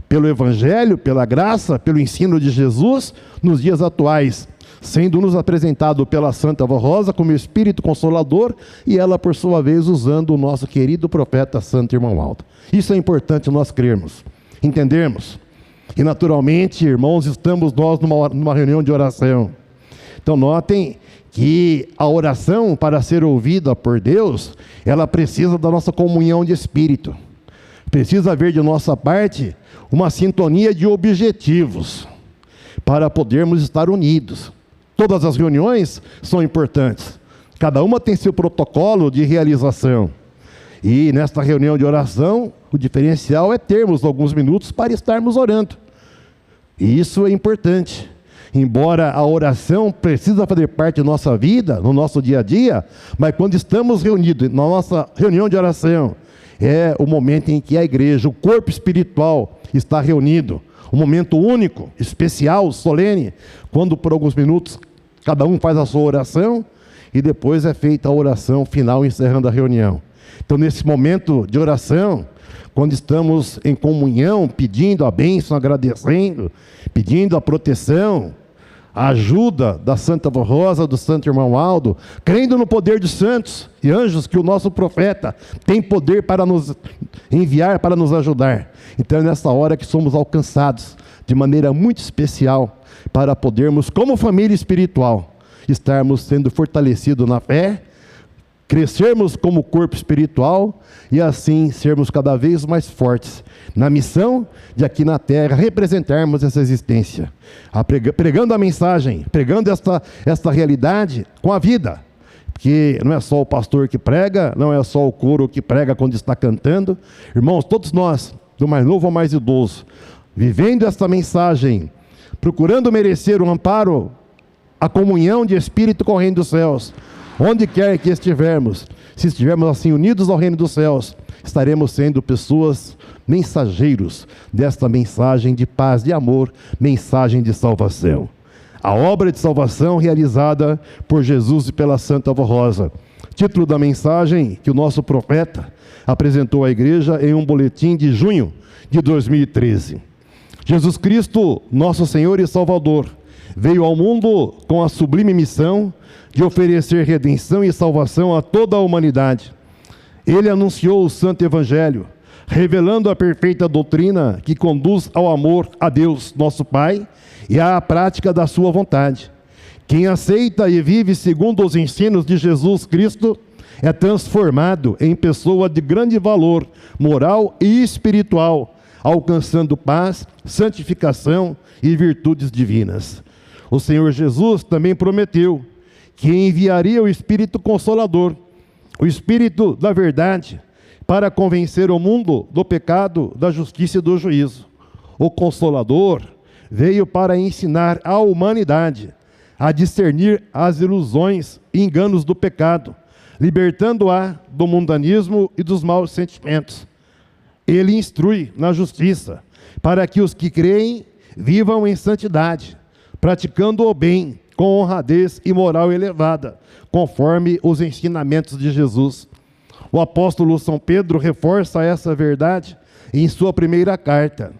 pelo Evangelho, pela graça, pelo ensino de Jesus, nos dias atuais, sendo-nos apresentado pela Santa Vó Rosa como Espírito Consolador, e ela, por sua vez, usando o nosso querido profeta Santo Irmão Aldo. Isso é importante nós crermos, entendermos. E naturalmente, irmãos, estamos nós numa reunião de oração. Então notem que a oração, para ser ouvida por Deus, ela precisa da nossa comunhão de espírito. Precisa haver de nossa parte uma sintonia de objetivos, para podermos estar unidos. Todas as reuniões são importantes. Cada uma tem seu protocolo de realização. E nesta reunião de oração, o diferencial é termos alguns minutos para estarmos orando. E isso é importante. Embora a oração precisa fazer parte da nossa vida, no nosso dia a dia, mas quando estamos reunidos na nossa reunião de oração, é o momento em que a igreja, o corpo espiritual está reunido. Um momento único, especial, solene, quando por alguns minutos cada um faz a sua oração e depois é feita a oração final encerrando a reunião. Então, nesse momento de oração, quando estamos em comunhão, pedindo a bênção, agradecendo, pedindo a proteção, a ajuda da Santa Avó Rosa, do Santo Irmão Aldo, crendo no poder dos santos e anjos, que o nosso profeta tem poder para nos enviar, para nos ajudar. Então é nessa hora que somos alcançados de maneira muito especial, para podermos, como família espiritual, estarmos sendo fortalecidos na fé, crescermos como corpo espiritual e assim sermos cada vez mais fortes na missão de aqui na terra representarmos essa existência, pregando a mensagem, pregando esta realidade com a vida, porque não é só o pastor que prega, não é só o coro que prega quando está cantando. Irmãos, todos nós, do mais novo ao mais idoso, vivendo esta mensagem, procurando merecer o amparo, a comunhão de Espírito com o reino dos céus, onde quer que estivermos, se estivermos assim unidos ao reino dos céus, estaremos sendo pessoas, mensageiros desta mensagem de paz, de amor, mensagem de salvação. A obra de salvação realizada por Jesus e pela Santa Avó Rosa. Título da mensagem que o nosso profeta apresentou à igreja em um boletim de junho de 2013. Jesus Cristo, nosso Senhor e Salvador, veio ao mundo com a sublime missão de oferecer redenção e salvação a toda a humanidade. Ele anunciou o Santo Evangelho, revelando a perfeita doutrina que conduz ao amor a Deus, nosso Pai, e à prática da sua vontade. Quem aceita e vive segundo os ensinos de Jesus Cristo é transformado em pessoa de grande valor moral e espiritual, alcançando paz, santificação e virtudes divinas. O Senhor Jesus também prometeu que enviaria o Espírito Consolador, o Espírito da verdade, para convencer o mundo do pecado, da justiça e do juízo. O Consolador veio para ensinar à humanidade a discernir as ilusões e enganos do pecado, libertando-a do mundanismo e dos maus sentimentos. Ele instrui na justiça, para que os que creem vivam em santidade, praticando o bem, com honradez e moral elevada, conforme os ensinamentos de Jesus. O apóstolo São Pedro reforça essa verdade em sua primeira carta.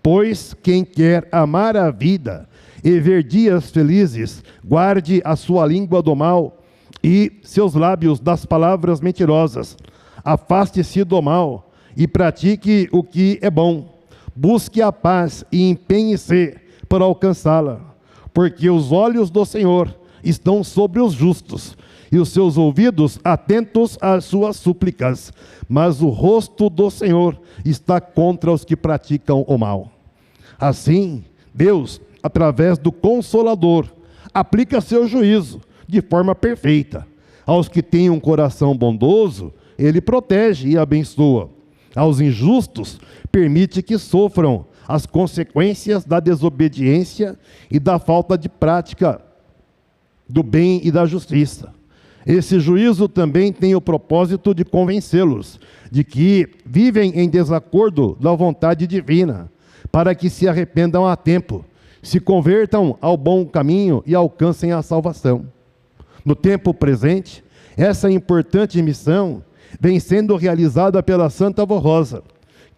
Pois quem quer amar a vida e ver dias felizes, guarde a sua língua do mal e seus lábios das palavras mentirosas. Afaste-se do mal e pratique o que é bom. Busque a paz e empenhe-se para alcançá-la. Porque os olhos do Senhor estão sobre os justos, e os seus ouvidos atentos às suas súplicas, mas o rosto do Senhor está contra os que praticam o mal. Assim, Deus, através do Consolador, aplica seu juízo de forma perfeita. Aos que têm um coração bondoso, Ele protege e abençoa. Aos injustos, permite que sofram as consequências da desobediência e da falta de prática do bem e da justiça. Esse juízo também tem o propósito de convencê-los de que vivem em desacordo da vontade divina, para que se arrependam a tempo, se convertam ao bom caminho e alcancem a salvação. No tempo presente, essa importante missão vem sendo realizada pela Santa Avó Rosa,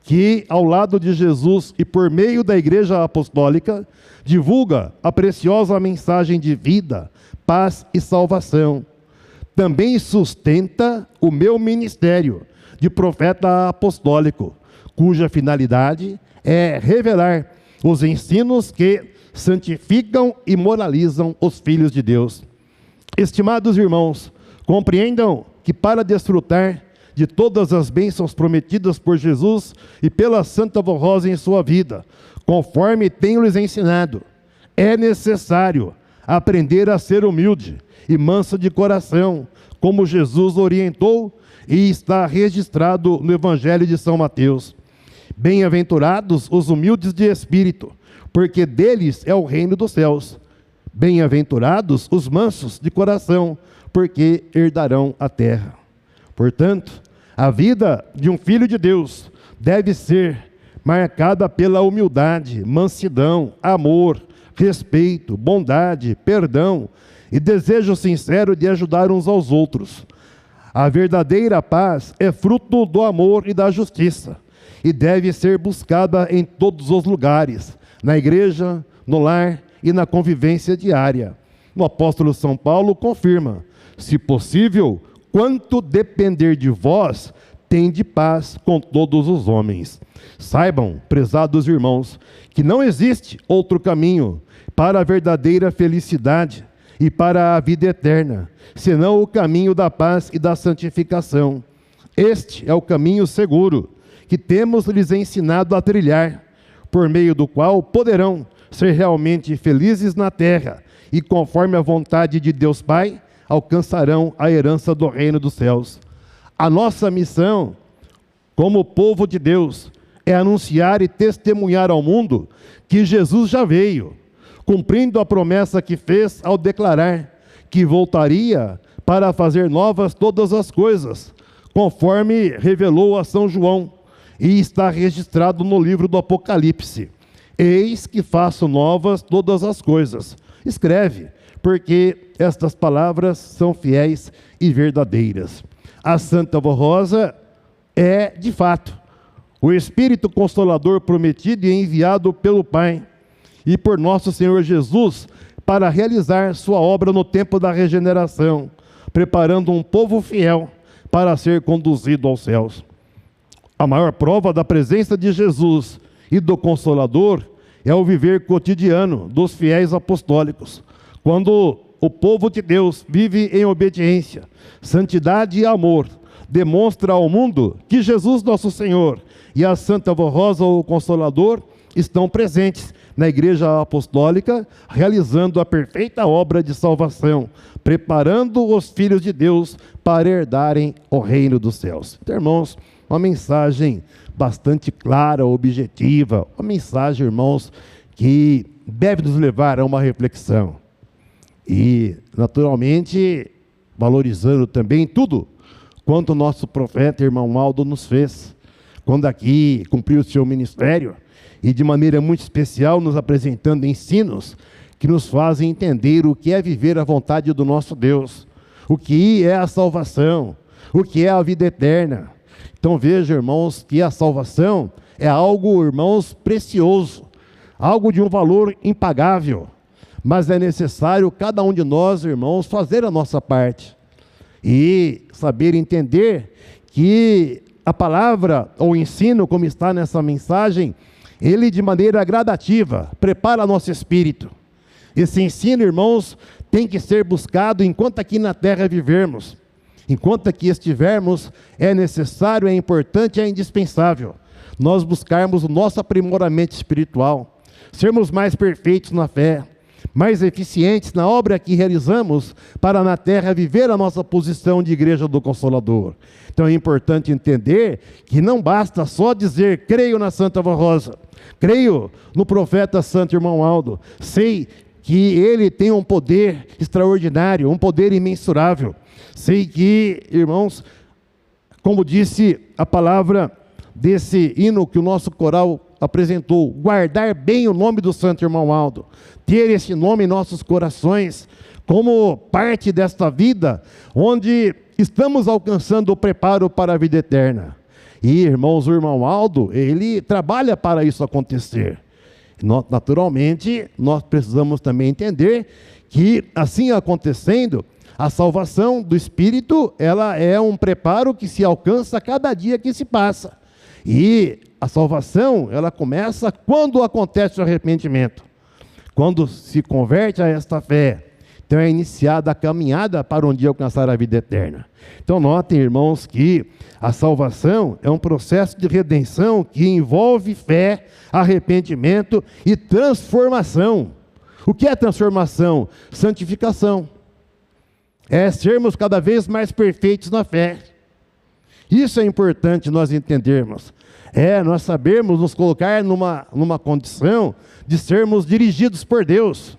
que, ao lado de Jesus e por meio da Igreja Apostólica, divulga a preciosa mensagem de vida, paz e salvação. Também sustenta o meu ministério de profeta apostólico, cuja finalidade é revelar os ensinos que santificam e moralizam os filhos de Deus. Estimados irmãos, compreendam que para desfrutar de todas as bênçãos prometidas por Jesus e pela Santa Avó Rosa em sua vida, conforme tenho-lhes ensinado, é necessário aprender a ser humilde e manso de coração, como Jesus orientou e está registrado no Evangelho de São Mateus. Bem-aventurados os humildes de espírito, porque deles é o reino dos céus. Bem-aventurados os mansos de coração, porque herdarão a terra. Portanto, a vida de um filho de Deus deve ser marcada pela humildade, mansidão, amor, respeito, bondade, perdão e desejo sincero de ajudar uns aos outros. A verdadeira paz é fruto do amor e da justiça, e deve ser buscada em todos os lugares, na igreja, no lar e na convivência diária. O apóstolo São Paulo confirma: se possível, quanto depender de vós, tende paz com todos os homens. Saibam, prezados irmãos, que não existe outro caminho para a verdadeira felicidade e para a vida eterna, senão o caminho da paz e da santificação. Este é o caminho seguro que temos lhes ensinado a trilhar, por meio do qual poderão ser realmente felizes na terra e, conforme a vontade de Deus Pai, alcançarão a herança do reino dos céus. A nossa missão, como povo de Deus, é anunciar e testemunhar ao mundo que Jesus já veio, cumprindo a promessa que fez ao declarar que voltaria para fazer novas todas as coisas, conforme revelou a São João, e está registrado no livro do Apocalipse. Eis que faço novas todas as coisas. Escreve, porque estas palavras são fiéis e verdadeiras. A Santa Vó Rosa é, de fato, o Espírito Consolador prometido e enviado pelo Pai e por nosso Senhor Jesus para realizar sua obra no tempo da regeneração, preparando um povo fiel para ser conduzido aos céus. A maior prova da presença de Jesus e do Consolador é o viver cotidiano dos fiéis apostólicos, quando o povo de Deus vive em obediência, santidade e amor, demonstra ao mundo que Jesus nosso Senhor e a Santa Vó Rosa, o Consolador, estão presentes na Igreja Apostólica, realizando a perfeita obra de salvação, preparando os filhos de Deus para herdarem o reino dos céus. Então, irmãos, uma mensagem bastante clara, objetiva, uma mensagem, irmãos, que deve nos levar a uma reflexão. E, naturalmente, valorizando também tudo quanto o nosso profeta, irmão Aldo, nos fez, quando aqui cumpriu o seu ministério, e de maneira muito especial nos apresentando ensinos que nos fazem entender o que é viver a vontade do nosso Deus, o que é a salvação, o que é a vida eterna. Então veja, irmãos, que a salvação é algo, irmãos, precioso, algo de um valor impagável, mas é necessário cada um de nós, irmãos, fazer a nossa parte e saber entender que a palavra ou o ensino, como está nessa mensagem, ele de maneira gradativa prepara nosso espírito. Esse ensino, irmãos, tem que ser buscado enquanto aqui na terra vivermos. Enquanto aqui estivermos, é necessário, é importante, é indispensável nós buscarmos o nosso aprimoramento espiritual, sermos mais perfeitos na fé, mais eficientes na obra que realizamos para na terra viver a nossa posição de Igreja do Consolador. Então é importante entender que não basta só dizer: creio na Santa Vó Rosa, creio no profeta Santo Irmão Aldo, sei que ele tem um poder extraordinário, um poder imensurável. Sei que, irmãos, como disse a palavra desse hino que o nosso coral apresentou, guardar bem o nome do Santo Irmão Aldo, ter esse nome em nossos corações, como parte desta vida, onde estamos alcançando o preparo para a vida eterna. E, irmãos, o Irmão Aldo, ele trabalha para isso acontecer. Naturalmente, nós precisamos também entender que, assim acontecendo, a salvação do Espírito, ela é um preparo que se alcança a cada dia que se passa. E a salvação, ela começa quando acontece o arrependimento. Quando se converte a esta fé, então é iniciada a caminhada para um dia alcançar a vida eterna. Então notem, irmãos, que a salvação é um processo de redenção que envolve fé, arrependimento e transformação. O que é transformação? Santificação. É sermos cada vez mais perfeitos na fé. Isso é importante nós entendermos. Nós sabermos nos colocar numa condição de sermos dirigidos por Deus.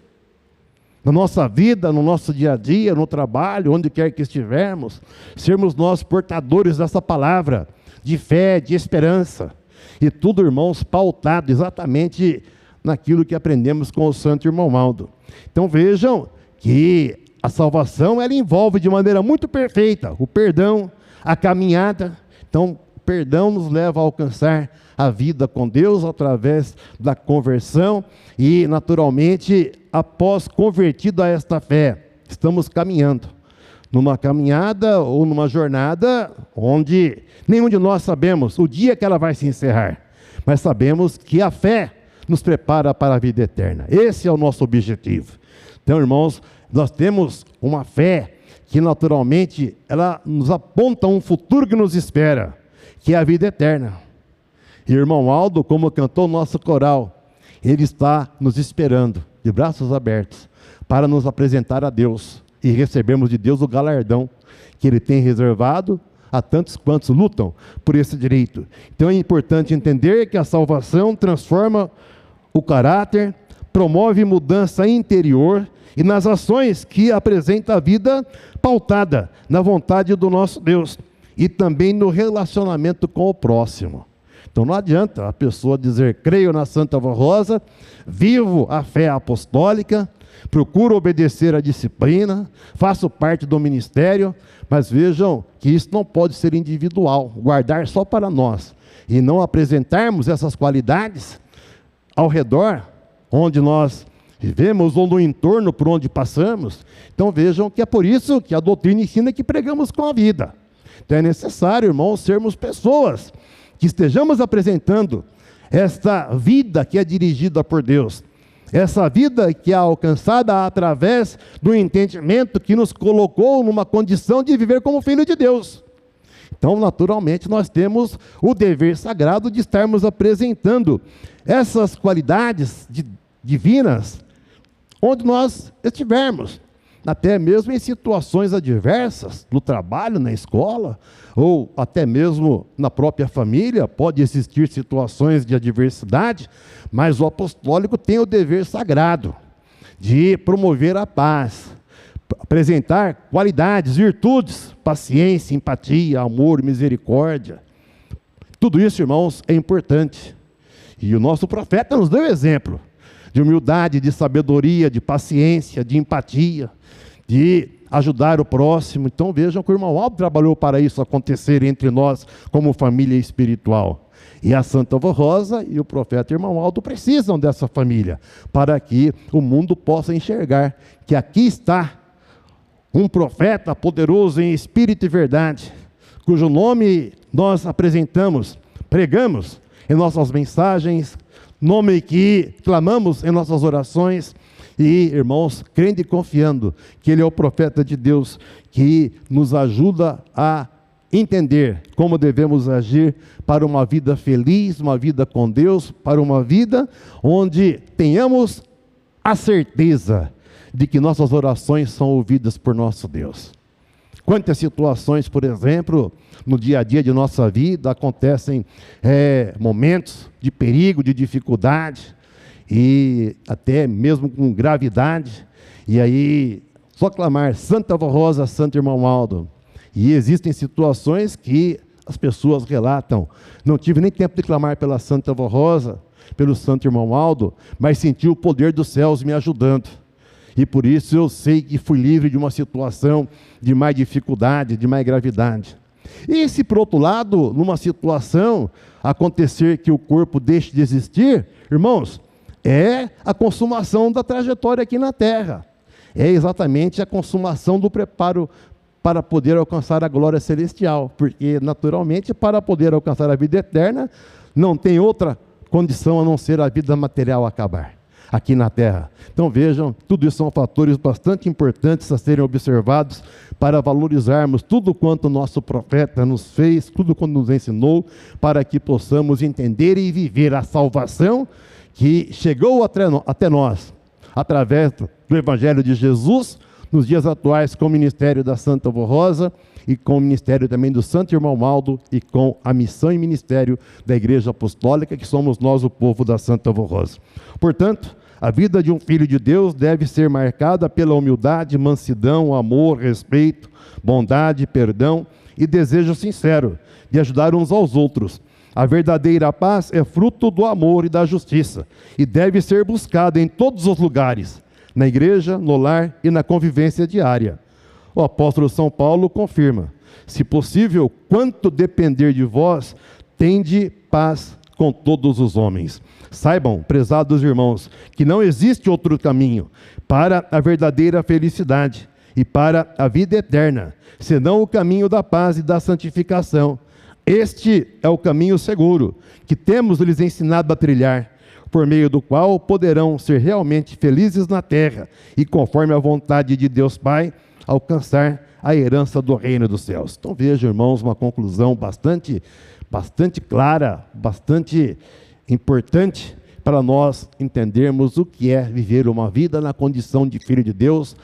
Na nossa vida, no nosso dia a dia, no trabalho, onde quer que estivermos, sermos nós portadores dessa palavra de fé, de esperança. E tudo, irmãos, pautado exatamente naquilo que aprendemos com o Santo Irmão Aldo. Então vejam que a salvação, ela envolve de maneira muito perfeita o perdão, a caminhada. Então, o perdão nos leva a alcançar a vida com Deus através da conversão e, naturalmente, após convertido a esta fé, estamos caminhando numa caminhada ou numa jornada onde nenhum de nós sabemos o dia que ela vai se encerrar, mas sabemos que a fé nos prepara para a vida eterna. Esse é o nosso objetivo. Então, irmãos, nós temos uma fé que naturalmente ela nos aponta um futuro que nos espera, que é a vida eterna. E o irmão Aldo, como cantou o nosso coral, ele está nos esperando, de braços abertos, para nos apresentar a Deus e recebermos de Deus o galardão que Ele tem reservado a tantos quantos lutam por esse direito. Então é importante entender que a salvação transforma o caráter, promove mudança interior e nas ações que apresenta a vida pautada na vontade do nosso Deus e também no relacionamento com o próximo. Então não adianta a pessoa dizer, creio na Santa Vó Rosa, vivo a fé apostólica, procuro obedecer a disciplina, faço parte do ministério, mas vejam que isso não pode ser individual, guardar só para nós, e não apresentarmos essas qualidades ao redor, onde nós vivemos, ou no entorno por onde passamos. Então vejam que é por isso que a doutrina ensina que pregamos com a vida. Então é necessário, irmãos, sermos pessoas que estejamos apresentando esta vida que é dirigida por Deus, essa vida que é alcançada através do entendimento que nos colocou numa condição de viver como filho de Deus. Então, naturalmente, nós temos o dever sagrado de estarmos apresentando essas qualidades divinas onde nós estivermos, até mesmo em situações adversas, no trabalho, na escola, ou até mesmo na própria família, pode existir situações de adversidade, mas o apostólico tem o dever sagrado de promover a paz, apresentar qualidades, virtudes, paciência, empatia, amor, misericórdia. Tudo isso, irmãos, é importante. E o nosso profeta nos deu exemplo de humildade, de sabedoria, de paciência, de empatia, de ajudar o próximo. Então vejam que o irmão Aldo trabalhou para isso acontecer entre nós como família espiritual. E a Santa Vó Rosa e o profeta irmão Aldo precisam dessa família, para que o mundo possa enxergar que aqui está um profeta poderoso em espírito e verdade, cujo nome nós apresentamos, pregamos em nossas mensagens, nome que clamamos em nossas orações, e, irmãos, crendo e confiando que Ele é o profeta de Deus, que nos ajuda a entender como devemos agir para uma vida feliz, uma vida com Deus, para uma vida onde tenhamos a certeza de que nossas orações são ouvidas por nosso Deus. Quantas situações, por exemplo, no dia a dia de nossa vida, acontecem momentos de perigo, de dificuldade, e até mesmo com gravidade, e aí só clamar, Santa Vó Rosa, Santo Irmão Aldo. E existem situações que as pessoas relatam, não tive nem tempo de clamar pela Santa Vó Rosa, pelo Santo Irmão Aldo, mas senti o poder dos céus me ajudando. E por isso eu sei que fui livre de uma situação de mais dificuldade, de mais gravidade. E se por outro lado, numa situação, acontecer que o corpo deixe de existir, irmãos, é a consumação da trajetória aqui na terra. É exatamente a consumação do preparo para poder alcançar a glória celestial. Porque, naturalmente, para poder alcançar a vida eterna, não tem outra condição a não ser a vida material acabar aqui na terra. Então vejam, tudo isso são fatores bastante importantes a serem observados para valorizarmos tudo quanto o nosso profeta nos fez, tudo quanto nos ensinou, para que possamos entender e viver a salvação que chegou até nós, através do Evangelho de Jesus, nos dias atuais com o ministério da Santa Vó Rosa, e com o ministério também do Santo Irmão Aldo, e com a missão e ministério da Igreja Apostólica, que somos nós, o povo da Santa Vó Rosa. Portanto, a vida de um filho de Deus deve ser marcada pela humildade, mansidão, amor, respeito, bondade, perdão e desejo sincero de ajudar uns aos outros. A verdadeira paz é fruto do amor e da justiça, e deve ser buscada em todos os lugares, na igreja, no lar e na convivência diária. O apóstolo São Paulo confirma: se possível, quanto depender de vós, tende paz com todos os homens. Saibam, prezados irmãos, que não existe outro caminho para a verdadeira felicidade e para a vida eterna, senão o caminho da paz e da santificação. Este é o caminho seguro que temos lhes ensinado a trilhar, por meio do qual poderão ser realmente felizes na terra e, conforme a vontade de Deus Pai, alcançar a herança do reino dos céus. Então veja, irmãos, uma conclusão bastante clara, bastante importante para nós entendermos o que é viver uma vida na condição de filho de Deus,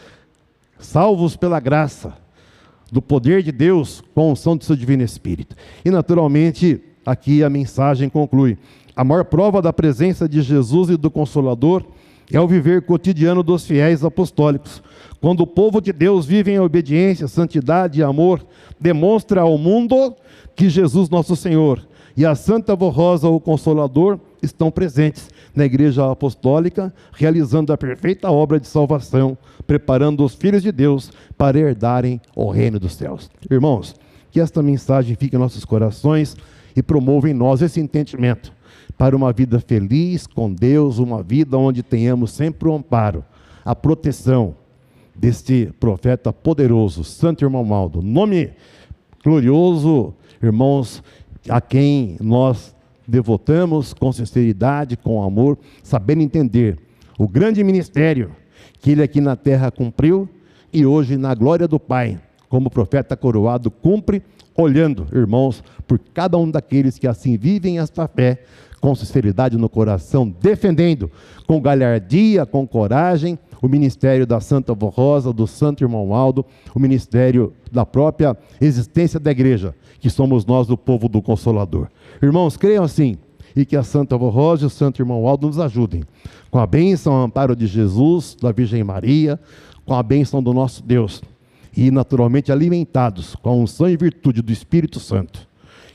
salvos pela graça do poder de Deus com a unção do seu Divino Espírito. E naturalmente, aqui a mensagem conclui: a maior prova da presença de Jesus e do Consolador é o viver cotidiano dos fiéis apostólicos. Quando o povo de Deus vive em obediência, santidade e amor, demonstra ao mundo que Jesus nosso Senhor e a Santa Voz Rosa, o Consolador, estão presentes na Igreja Apostólica, realizando a perfeita obra de salvação, preparando os filhos de Deus para herdarem o reino dos céus. Irmãos, que esta mensagem fique em nossos corações e promova em nós esse entendimento para uma vida feliz com Deus, uma vida onde tenhamos sempre o amparo, a proteção deste profeta poderoso, Santo Irmão Maldo. Nome glorioso, irmãos, a quem nós devotamos com sinceridade, com amor, sabendo entender o grande ministério que ele aqui na terra cumpriu e hoje na glória do Pai, como profeta coroado, cumpre, olhando, irmãos, por cada um daqueles que assim vivem esta fé, com sinceridade no coração, defendendo com galhardia, com coragem, o ministério da Santa Voz Rosa, do Santo Irmão Aldo, o ministério da própria existência da igreja, que somos nós, o povo do Consolador. Irmãos, creiam assim, e que a Santa Voz Rosa e o Santo Irmão Aldo nos ajudem, com a bênção, o amparo de Jesus, da Virgem Maria, com a bênção do nosso Deus, e naturalmente alimentados com a unção e virtude do Espírito Santo,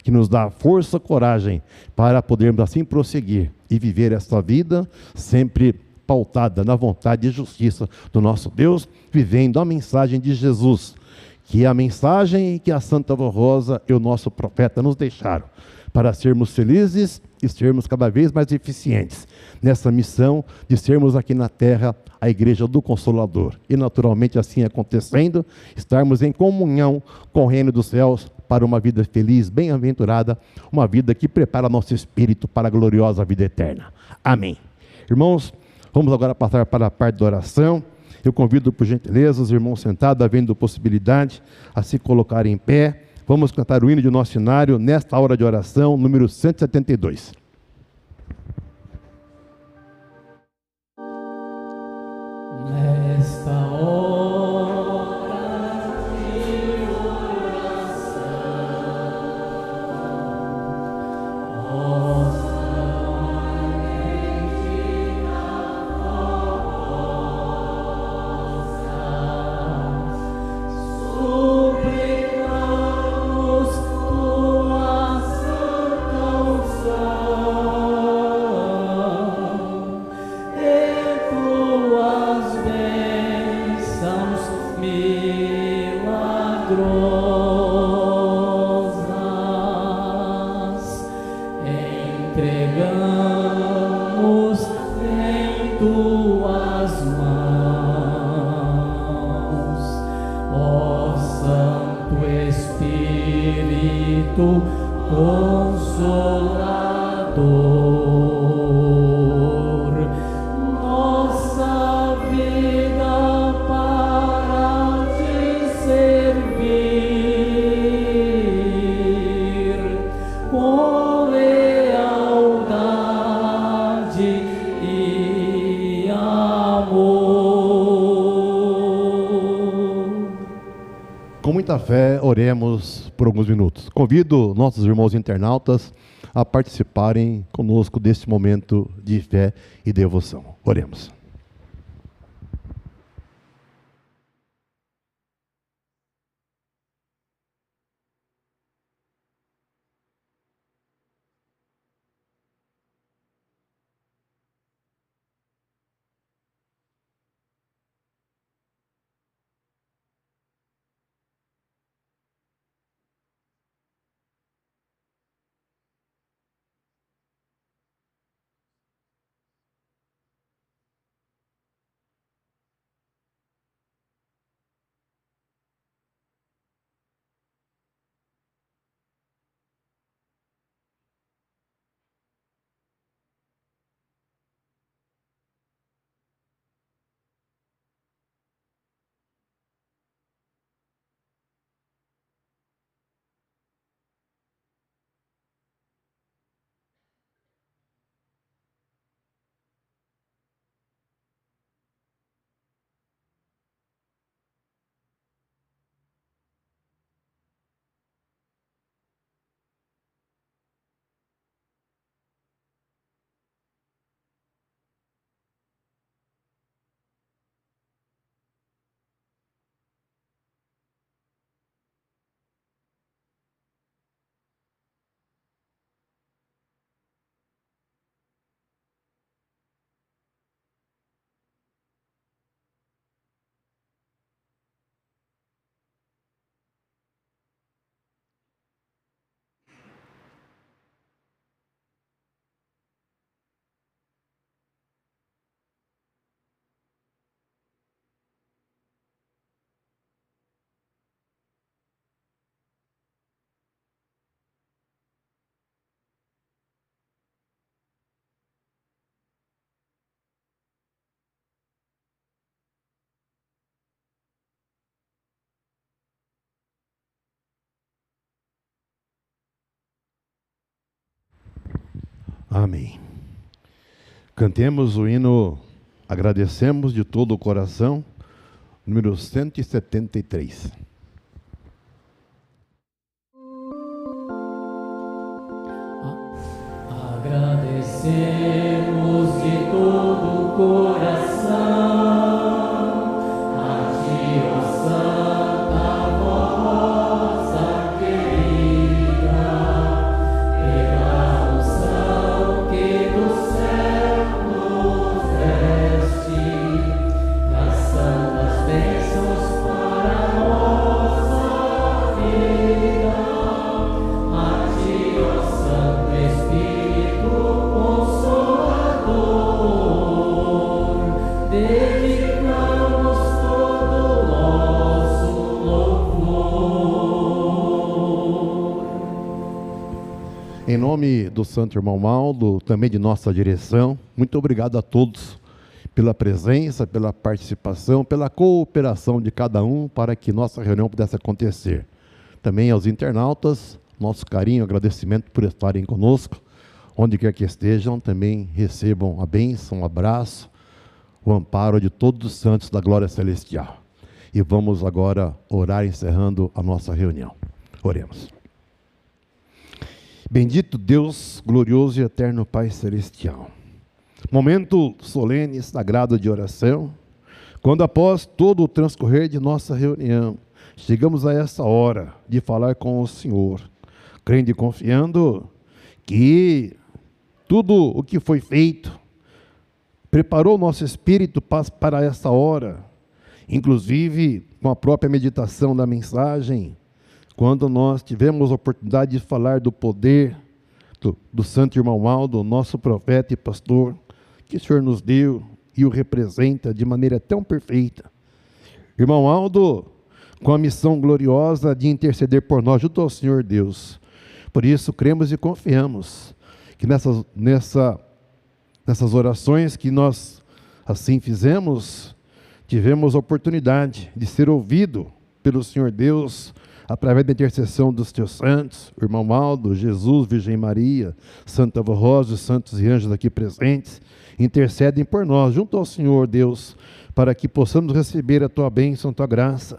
que nos dá força, coragem, para podermos assim prosseguir e viver esta vida sempre pautada na vontade e justiça do nosso Deus, vivendo a mensagem de Jesus, que é a mensagem que a Santa Voz Rosa e o nosso profeta nos deixaram, para sermos felizes e sermos cada vez mais eficientes nessa missão de sermos aqui na terra a Igreja do Consolador. E naturalmente assim acontecendo, estarmos em comunhão com o reino dos céus para uma vida feliz, bem-aventurada, uma vida que prepara nosso espírito para a gloriosa vida eterna. Amém. Irmãos, vamos agora passar para a parte da oração. Eu convido, por gentileza, os irmãos sentados, havendo possibilidade, a se colocarem em pé. Vamos cantar o hino de nosso cenário nesta hora de oração, número 172. Nesta hora de oração, ó suplicamos tua santa unção e tuas bênçãos milagrosas. Entregamos em tuas mãos, ó Santo Espírito Consolador, nossa vida para te servir com lealdade e amor. Com muita fé, oremos por alguns minutos. Convido nossos irmãos internautas a participarem conosco deste momento de fé e devoção. Oremos. Amém. Cantemos o hino Agradecemos de todo o coração, número 173. Agradecemos de todo o coração a Ti, ó Santa Rosa querida, pela unção que do céu nos deste, das santas bênçãos para a nossa vida. A Ti, ó Santo Espírito Consolador, dedicamos todo o nosso louvor. Em nome do Santo Irmão Maldo, também de nossa direção, muito obrigado a todos pela presença, pela participação, pela cooperação de cada um para que nossa reunião pudesse acontecer. Também aos internautas, nosso carinho, agradecimento por estarem conosco, onde quer que estejam, também recebam a bênção, um abraço, o amparo de todos os santos da glória celestial. E vamos agora orar, encerrando a nossa reunião. Oremos. Bendito Deus, glorioso e eterno Pai celestial. Momento solene e sagrado de oração, quando após todo o transcorrer de nossa reunião, chegamos a essa hora de falar com o Senhor, crendo e confiando que tudo o que foi feito preparou o nosso espírito para essa hora, inclusive com a própria meditação da mensagem, quando nós tivemos a oportunidade de falar do poder do Santo Irmão Maldo, nosso profeta e pastor, que o Senhor nos deu e o representa de maneira tão perfeita. Irmão Aldo, com a missão gloriosa de interceder por nós junto ao Senhor Deus. Por isso, cremos e confiamos que nessas orações que nós assim fizemos, tivemos a oportunidade de ser ouvido pelo Senhor Deus, através da intercessão dos teus santos, irmão Aldo, Jesus, Virgem Maria, Santa Avó Rosa, os santos e anjos aqui presentes, intercedem por nós, junto ao Senhor Deus, para que possamos receber a tua bênção, a tua graça,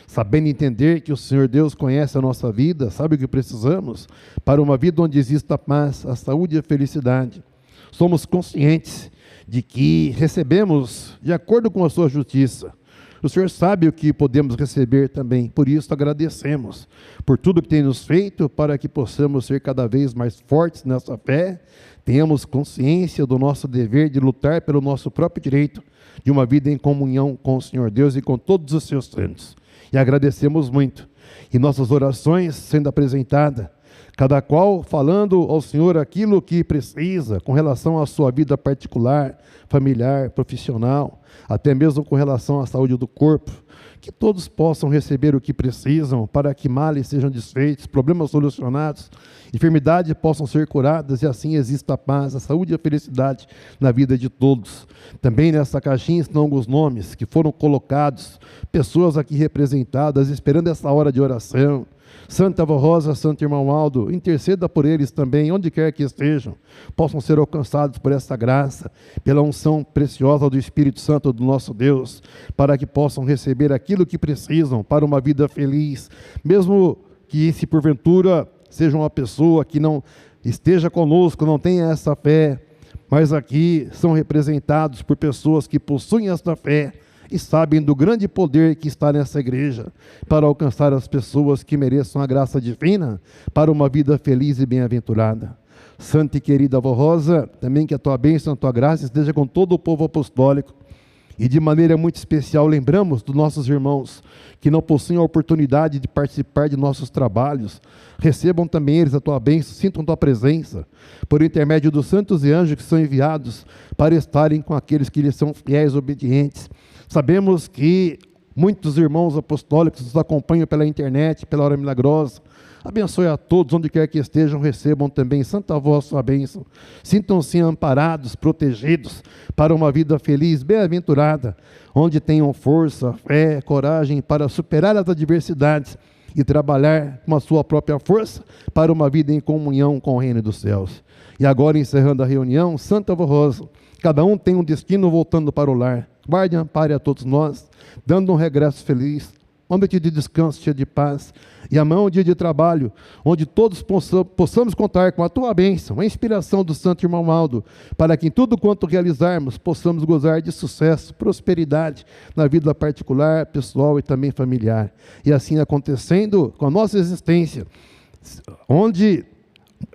sabendo entender que o Senhor Deus conhece a nossa vida, sabe o que precisamos, para uma vida onde exista a paz, a saúde e a felicidade. Somos conscientes de que recebemos de acordo com a sua justiça. O Senhor sabe o que podemos receber também, por isso agradecemos por tudo que tem nos feito, para que possamos ser cada vez mais fortes nessa fé, tenhamos consciência do nosso dever de lutar pelo nosso próprio direito, de uma vida em comunhão com o Senhor Deus e com todos os seus santos. E agradecemos muito, e nossas orações sendo apresentadas, cada qual falando ao Senhor aquilo que precisa, com relação à sua vida particular, familiar, profissional, até mesmo com relação à saúde do corpo, que todos possam receber o que precisam, para que males sejam desfeitos, problemas solucionados, enfermidades possam ser curadas, e assim exista a paz, a saúde e a felicidade na vida de todos. Também nessa caixinha estão alguns nomes que foram colocados, pessoas aqui representadas, esperando essa hora de oração. Santa Avó Rosa, Santo Irmão Aldo, interceda por eles também, onde quer que estejam, possam ser alcançados por essa graça, pela unção preciosa do Espírito Santo do nosso Deus, para que possam receber aquilo que precisam para uma vida feliz, mesmo que se porventura seja uma pessoa que não esteja conosco, não tenha essa fé, mas aqui são representados por pessoas que possuem essa fé, e sabem do grande poder que está nessa igreja, para alcançar as pessoas que mereçam a graça divina, para uma vida feliz e bem-aventurada. Santa e querida Avó Rosa, também que a tua bênção, a tua graça esteja com todo o povo apostólico, e de maneira muito especial lembramos dos nossos irmãos, que não possuem a oportunidade de participar de nossos trabalhos, recebam também eles a tua bênção, sintam tua presença, por intermédio dos santos e anjos que são enviados, para estarem com aqueles que lhes são fiéis e obedientes. Sabemos que muitos irmãos apostólicos nos acompanham pela internet, pela Hora Milagrosa. Abençoe a todos, onde quer que estejam, recebam também, Santa Avó, sua bênção. Sintam-se amparados, protegidos, para uma vida feliz, bem-aventurada, onde tenham força, fé, coragem para superar as adversidades e trabalhar com a sua própria força para uma vida em comunhão com o reino dos céus. E agora, encerrando a reunião, Santo Avô Rosa, cada um tem um destino voltando para o lar. Guarde e ampare a todos nós, dando um regresso feliz, uma noite de descanso cheia de paz, e amanhã um dia de trabalho, onde todos possamos contar com a tua bênção, a inspiração do Santo Irmão Aldo, para que em tudo quanto realizarmos, possamos gozar de sucesso, prosperidade, na vida particular, pessoal e também familiar. E assim acontecendo com a nossa existência, onde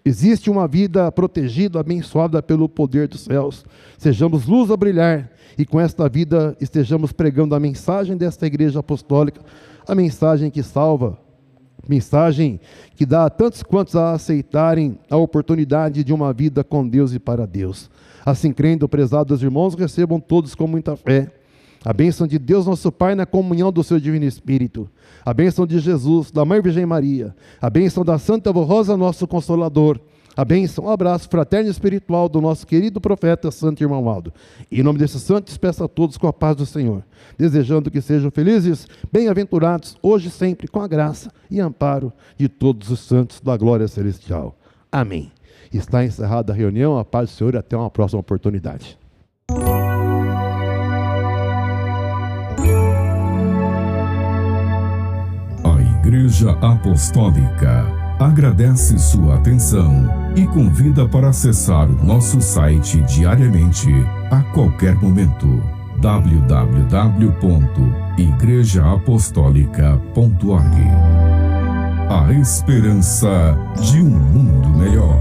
existe uma vida protegida, abençoada pelo poder dos céus, sejamos luz a brilhar, e com esta vida estejamos pregando a mensagem desta igreja apostólica, a mensagem que salva, mensagem que dá a tantos quantos a aceitarem a oportunidade de uma vida com Deus e para Deus. Assim crendo, prezados irmãos, recebam todos com muita fé a bênção de Deus nosso Pai na comunhão do seu Divino Espírito, a bênção de Jesus, da Mãe Virgem Maria, a bênção da Santa Avó Rosa, nosso Consolador, a bênção, um abraço fraterno e espiritual do nosso querido profeta Santo Irmão Aldo. E em nome desses santos, despeço a todos com a paz do Senhor, desejando que sejam felizes, bem-aventurados, hoje e sempre, com a graça e amparo de todos os santos da glória celestial. Amém. Está encerrada a reunião, a paz do Senhor e até uma próxima oportunidade. A Igreja Apostólica agradece sua atenção e convida para acessar o nosso site diariamente, a qualquer momento, www.igrejaapostólica.org. A esperança de um mundo melhor.